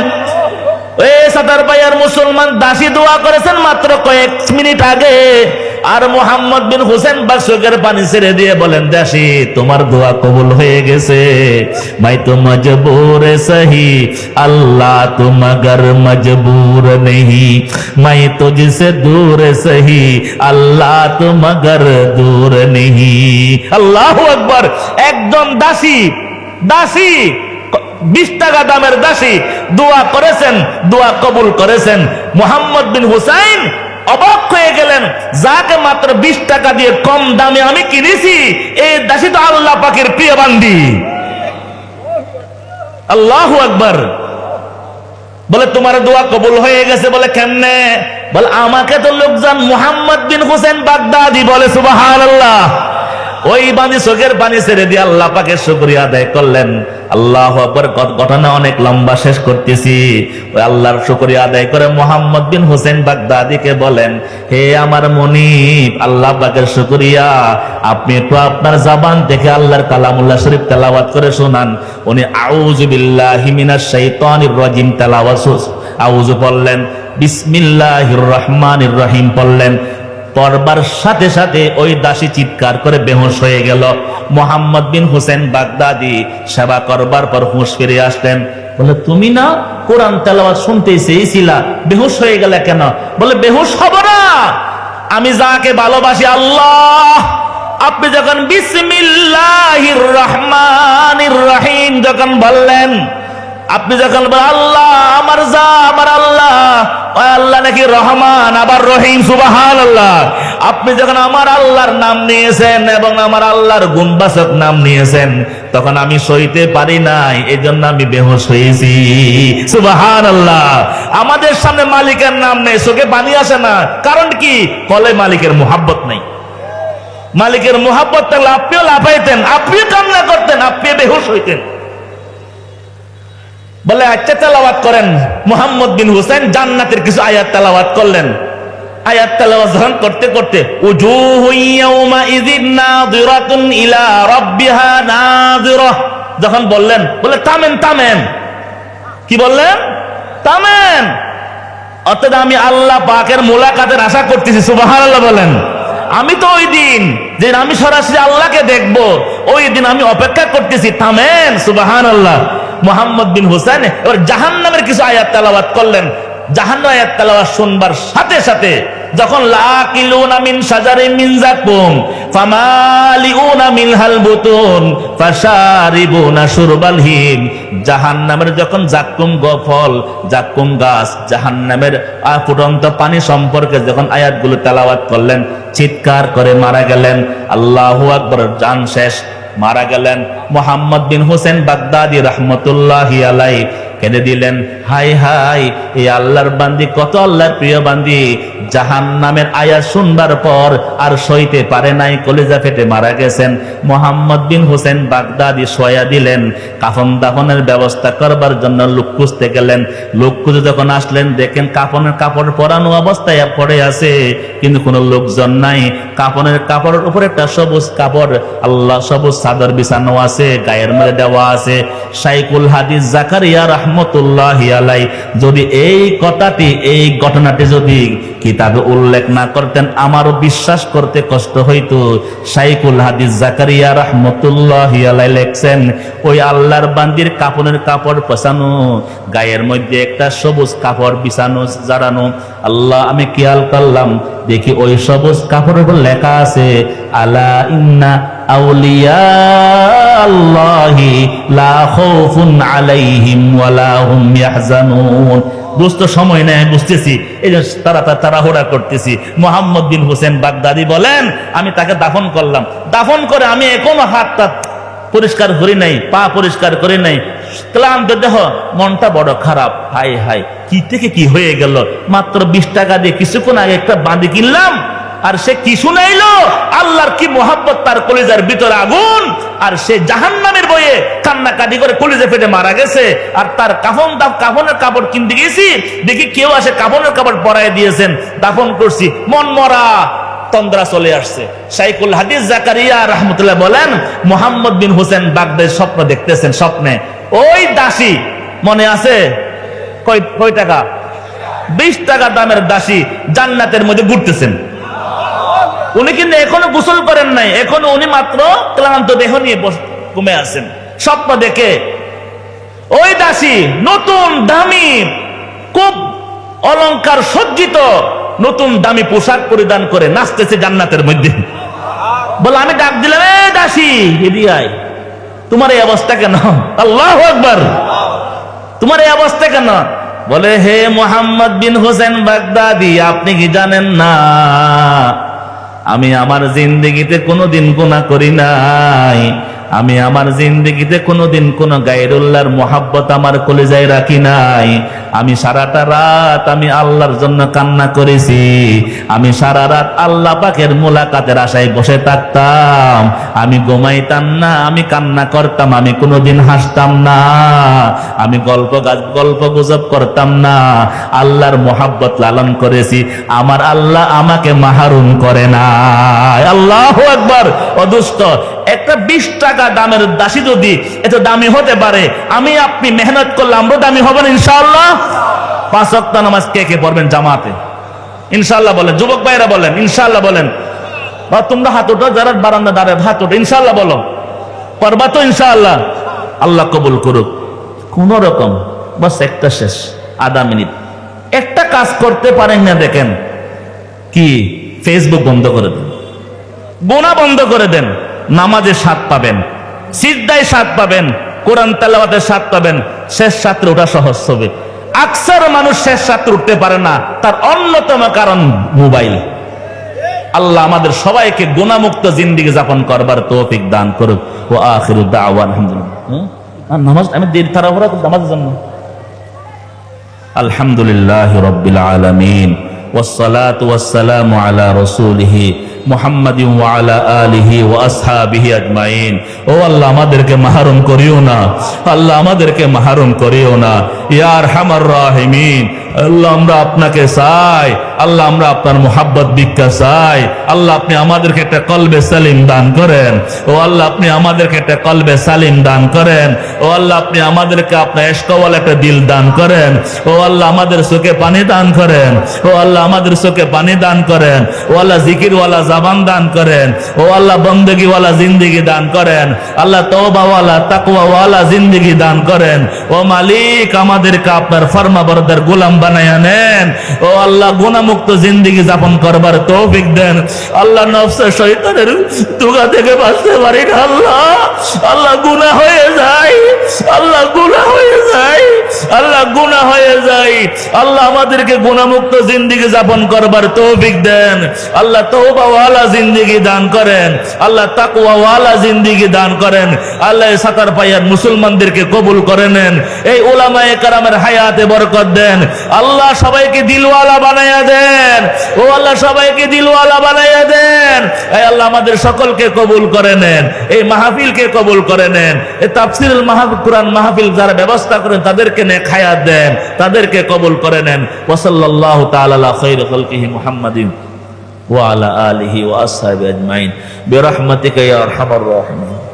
সাতার ভাইয়ার মুসলমান দাসী দোয়া করেছেন মাত্র কয়েক মিনিট আগে, আর মুহাম্মদ বিন হুসাইন চোখের পানি ছেড়ে দিয়ে বলেন, দাসী তোমার দোয়া কবুল হয়ে গেছে। মাই তো মজবুর সহি, আল্লাহ তো মগর মজবুর নেহি, মাই তুঝসে দূর সহি, আল্লাহ তো মগর দূর নেহি। আল্লাহু আকবার। একজন দাসী 20 টাকা দামের দাসী দোয়া করেছেন, দোয়া কবুল করেছেন। মুহাম্মদ বিন হুসাইন অবাক হয়ে গেলেন, যাকে মাত্র 20 টাকা দিয়ে কম দামে আমি কিনেছি, এই দাসী তো আল্লাহ পাকের প্রিয় বান্দি। আল্লাহু আকবার। বলে তোমার দোয়া কবুল হয়ে গেছে। বলে কেমনে? বলে আমাকে তো লোকজন মুহাম্মদ বিন হুসাইন বাগদাদি বলে। সুবহানাল্লাহ। ওই বাণী চোখের পানি ছেড়ে দিয়ে আল্লাহ পাকের শুকরিয়া আদায় করলেন। আল্লাহু আকবার। ঘটনা অনেক লম্বা, শেষ করতেছি। ওই আল্লাহর শুকরিয়া আদায় করে মুহাম্মদ বিন হুসাইন বাগদাদিকে বলেন, হে আমার মুনিব, আল্লাহ পাকের শুকরিয়া, আপনি একটু আপনার জবান থেকে আল্লাহর কালামুল্লাহ শরীফ তেলাওয়াত করে শোনান। উনি আউযু বিল্লাহি মিনাশ শাইতানির রাজিম তেলাওয়াত আউযু পড়লেন, বিসমিল্লাহির রহমানির রহিম পড়লেন। পড়বার সাথে সাথে ওই দাসী চিৎকার করে বেহুশ হয়ে গেল। মুহাম্মদ বিন হুসাইন বাগদাদি সেবা করবার পর হুঁশ ফিরে আসলেন। বলে তুমি না কোরআন তেলাওয়াত শুনতে চেয়েছিলা, বেহুশ হয়ে গেলে কেন? বলে বেহুশ হব না, আমি যাকে ভালোবাসি আল্লাহ, আপনি যখন বিসমিল্লাহির রহমানির রহিম যখন বললেন, আপনি যখন আল্লাহ আমার যা আমার আল্লাহ, ওই আল্লাহ নাকি রহমান আবার রহিম। সুবহানাল্লাহ। আপনি যখন আমার আল্লাহর নাম নিয়েছেন এবং আমার আল্লাহর গুণবাচক নাম নিয়েছেন, তখন আমি সইতে পারি নাই, এই জন্য আমি বেহুশ হয়েছি। সুবহানাল্লাহ। আমাদের সামনে মালিকের নাম নেই, চোখে পানি আসে না, কারণ কি? কলে মালিকের মুহাব্বত নেই। মালিকের মুহাব্বত থাকলে আপনিও লাফাইতেন, আপনিও কান্না করতেন, আপনি বেহুশ হইতেন। বলে আচ্ছা তেলাওয়াত করেন। মুহাম্মদ বিন হুসাইন জান্নাতের কিছু আয়াত তেলাওয়াত করলেন। আয়াত তেলাওয়াত যখন করতে করতে উজুহু ইয়াউমাইযিন নাযিরাতুন ইলা রাব্বিহা নাযিরা যখন বললেন, বলে থামেন থামেন, কি বললেন? থামেন। অর্থাৎ আমি আল্লাহ পাকের মোলাকাতের আশা করতেছি। সুবহানাল্লাহ বলেন। আমি তো ওই দিন যে আমি সরাসরি আল্লাহকে দেখবো, ওই দিন আমি অপেক্ষা করতেছি। থামেন। সুবহানাল্লাহ। মুহাম্মদ বিন হুসাইন এবার জাহান্নামের কিছু আয়াত তেলাওয়াত করলেন। জাহান্নামের আয়াত তেলাওয়াত শুনবার সাথে সাথে যখন লাকিলুনা মিন শাজারিন মিন যাকুম ফামালিউনা মিনহাল বুতুন ফাশারিবুনা শুরবাল হিম, জাহান্নামের যখন যাকুম ফল, যাকুম গাছ, জাহান্নামের ফুটন্ত পানি সম্পর্কে যখন আয়াতগুলো তেলাওয়াত করলেন, চিৎকার করে মারা গেলেন। আল্লাহু আকবার। জান শেষ, মারা গেলেন। মুহাম্মদ বিন হুসেন বাগদাদি রহমতুল্লাহি আলাইহি কেঁদে দিলেন, হাই হাই, এই আল্লাহর বান্দি, কত আল্লাহর প্রিয় বান্দি, জাহান্নামের আয়াত শুনবার পর আর সইতে পারে নাই, কলিজা ফেটে মারা গেছেন। মুহাম্মদ বিন হুসেন বাগদাদি শোয়া দিলেন। কাফন দাফনের ব্যবস্থা করবার জন্য লোক খুঁজতে গেলেন। লোক খুঁজে যখন আসলেন, দেখেন কাফনের কাপড় পরানো অবস্থায় পড়ে আছে, কিন্তু কোনো লোকজন নাই। কাফনের কাপড়ের উপরে একটা সবুজ কাপড়, আল্লাহ সবুজ চাদর বিছানো আছে, গায়ের মধ্যে দেওয়া আছে। শাইখুল হাদিস জাকারিয়া রাহমাতুল্লাহি আলাইহি যদি এই কথাটি, এই ঘটনাটি যদি কিতাবে উল্লেখ না করতেন, আমারও বিশ্বাস করতে কষ্ট হইতো। শাইখুল হাদিস জাকারিয়া রাহমাতুল্লাহি আলাইহি লেখছেন, ওই আল্লাহর বান্দির কাপড়ের কাপড় পছানো, গায়ের মধ্যে একটা সবুজ কাপড় বিছানো, জারানো। আল্লাহ, আমি খেয়াল করলাম, দেখি ওই সবুজ কাপড়ের উপর লেখা আছে, আলা ইন্না আউলিয়া আল্লাহি লা খাউফুন আলাইহিম ওয়ালা হুম ইয়াহজানুন। বুঝতে সময় নেই, বুঝতেছি, এই যে তাড়াহুড়া করতেছি। মুহাম্মদ বিন হুসেন বাগদাদি বলেন, আমি তাকে দাফন করলাম। দাফন করে আমি এখনো হাতটা পরিষ্কার করি নাই, পা পরিষ্কার করি নাই, ক্লান্ত দেহ, মনটা বড় খারাপ। হাই হাই, কি থেকে কি হয়ে গেল। মাত্র 20 টাকা দিয়ে কিছুক্ষণ আগে একটা বাঁধি কিনলাম, আর সে কি শুনাইলো, আল্লাহর কি মোহাব্বত, তার কলিজার ভিতরে আগুন, আর সে জাহান্নামের বয়ে কান্নাকাটি করে কলিজা ফেটে মারা গেছে। আর তার কাফনের কাপড় কিনতে গেছি, দেখি কেউ আসে কাফনের কাপড় পরায় দিয়েছেন, দাফন করছি, মন মরা তন্দ্রা চলে আসছে। শাইখুল হাদিস জাকারিয়া রাহমাতুল্লাহ বলেন, মুহাম্মদ বিন হুসেন বাগদাদি স্বপ্ন দেখতেছেন। স্বপ্নে ওই দাসী, মনে আছে কয় টাকা? 20 টাকা দামের দাসী জান্নাতের মধ্যে ঘুরতেছেন। উনি কিন্তু এখনো গোসল করেন নাই, এখনো উনি মাত্র ক্লান্ত দেহ নিয়ে ঘুমে আছেন। স্বপ্ন দেখে ওই দাসী নতুন দামি, খুব অলংকার সজ্জিত নতুন দামি পোশাক পরিধান করে নাচতেছে জান্নাতের মধ্যে। বলে, আমি ডাক দিলাম, এ দাসী, এদিকে আয়, তোমার এই অবস্থা কেন? আল্লাহু আকবার। তোমার এই অবস্থা কেন? বলে, হে মুহাম্মদ বিন হুসেন বাগদাদি, আপনি কি জানেন না, আমি আমার জিন্দেগিতে কোনোদিন গুনাহ করি নাই, আমি আমার জিন্দেগিতে কোনোদিন কোন গায়রুল্লাহর মোহাব্বত আমার কলিজায় রাখি নাই। আমি সারাটা রাত আমি আল্লাহর জন্য কান্না করেছি, আমি সারা রাত আল্লাহ পাকের মোলাকাতের আশায় বসে থাকতাম, আমি ঘুমাইতাম না, আমি কান্না করতাম, আমি কোনোদিন হাসতাম না, আমি গল্প গুজব করতাম না, আল্লাহর মোহাব্বত লালন করেছি। আমার আল্লাহ আমাকে মাহরুম করে না। আল্লাহু আকবার। অদুষ্ট একটা 20 টাকা দামের দাসী যদি এত দামি হতে পারে, আমি আপনি মেহনত করলে আমরাও দামি হবেন ইনশাআল্লাহ। 5 ওয়াক্ত নামাজ কে কে পড়বেন জামাতে? ইনশাআল্লাহ বলেন। যুবক ভাইরা বলেন ইনশাআল্লাহ বলেন। বা তোমরা হাত ওঠো, যারা বারান্দা দাঁড়ায় হাত ওঠো, ইনশাআল্লাহ বলো। পারবা তো ইনশাআল্লাহ? আল্লাহ কবুল করুক। কোন রকম বাস একটা শেষ, আধা মিনিট একটা কাজ করতে পারেন না, দেখেন কি, ফেসবুক বন্ধ করে দেন, গোনা বন্ধ করে দেন, নামাজের স্বাদ পাবেন, সিজদায় স্বাদ পাবেন, কোরআন তেলাওয়াতের স্বাদ পাবেন। শেষ রাত্রে ওঠা সহজ হবে। আকসার মানুষ শেষ রাত্রে উঠতে পারে না, তার অন্যতম কারণ মোবাইল। আল্লাহ আমাদের সবাইকে গুনাহমুক্ত জিন্দেগি যাপন করবার তৌফিক দান করুক। ওয়া আখিরু দাওয়ানা আলহামদুলিল্লাহ। নামাজ আমি দেরি তাড়াহুড়া করব নামাজের জন্য। আলহামদুলিল্লাহি রাব্বিল আলামিন ওয়াসসালাতু ওয়াসসালামু আলা রাসূলিহি মুহাম্মাদিন ওয়া আলা আলিহি ওয়া আসহাবিহি আজমাইন। ও আল্লাহ, আমাদেরকে মাহরুম করিও না, আল্লাহ আমাদেরকে মাহরুম করিও না, ইয়া আরহামার রাহিমিন। আল্লাহ আমরা আপনাকে চাই, আল্লাহ আমরা আপনার মোহাব্বত ভিক্ষা চাই। আল্লাহ আপনি আমাদেরকে একটা কলবে সালিম দান করেন। ও আল্লাহ আপনি আমাদেরকে একটা কলবে সালিম দান করেন। ও আল্লাহ আপনি আমাদেরকে আপনার ইশকওয়ালা একটা দিল দান করেন। ও আল্লাহ আমাদের চোখে পানি দান করেন। ও আল্লাহ আমাদের চোখে পানি দান করেন। ও আল্লাহ জিকিরওয়ালা জবান দান করেন। ও আল্লাহ বন্দেগীওয়ালা জিন্দেগি দান করেন। আল্লাহ তওবাওয়ালা তাকওয়াওয়ালা জিন্দেগি দান করেন। ও মালিক আমাদেরকে আপনার ফরমাবরদার গোলাম বানায়া নেন। ও আল্লাহ গুনাহমুক্ত জিন্দেগি যাপন করবার তৌফিক দেন। আল্লাহ নফস শয়তানের দুগা থেকে বাঁচতে পারি না আল্লাহ। আল্লাহ গুনাহ হয়ে যায়, আল্লাহ গুনাহ হয়ে যায়, আল্লাহ গুনাহ হয়ে যায়। আল্লাহ আমাদেরকে গুনাহমুক্ত জিন্দেগি যাপন করবার তৌফিক দেন। আল্লাহ তওবাওয়ালা জিন্দেগি দান করেন। আল্লাহ তাকওয়াওয়ালা জিন্দেগি দান করেন। আল্লাহ সাতার পাইয়ার মুসলমানদেরকে কবুল করে নেন। এই উলামায়ে কেরামের হায়াতে বরকত দেন। আল্লাহ সবাইকে দিলওয়ালা বানায়া দেন। ও আল্লাহ সবাইকে দিলওয়ালা বানায়া দেন। এই আল্লাহ আমাদের সকলকে কবুল করে নেন। এই মাহফিলকে কবুল করে নেন। এই তাফসীরুল কুরআন মাহফিল যারা ব্যবস্থা করেন তাদেরকে নেক হায়াত দেন, তাদেরকে কবুল করে নেন। ওয়া সাল্লাল্লাহু তাআলা আলা খায়রি খালকিহি মুহাম্মাদিন ওয়া আলা আলিহি ওয়া আসহাবিহি আজমাইন বিরহমাতিকা ইয়া আরহামার রাহিমিন।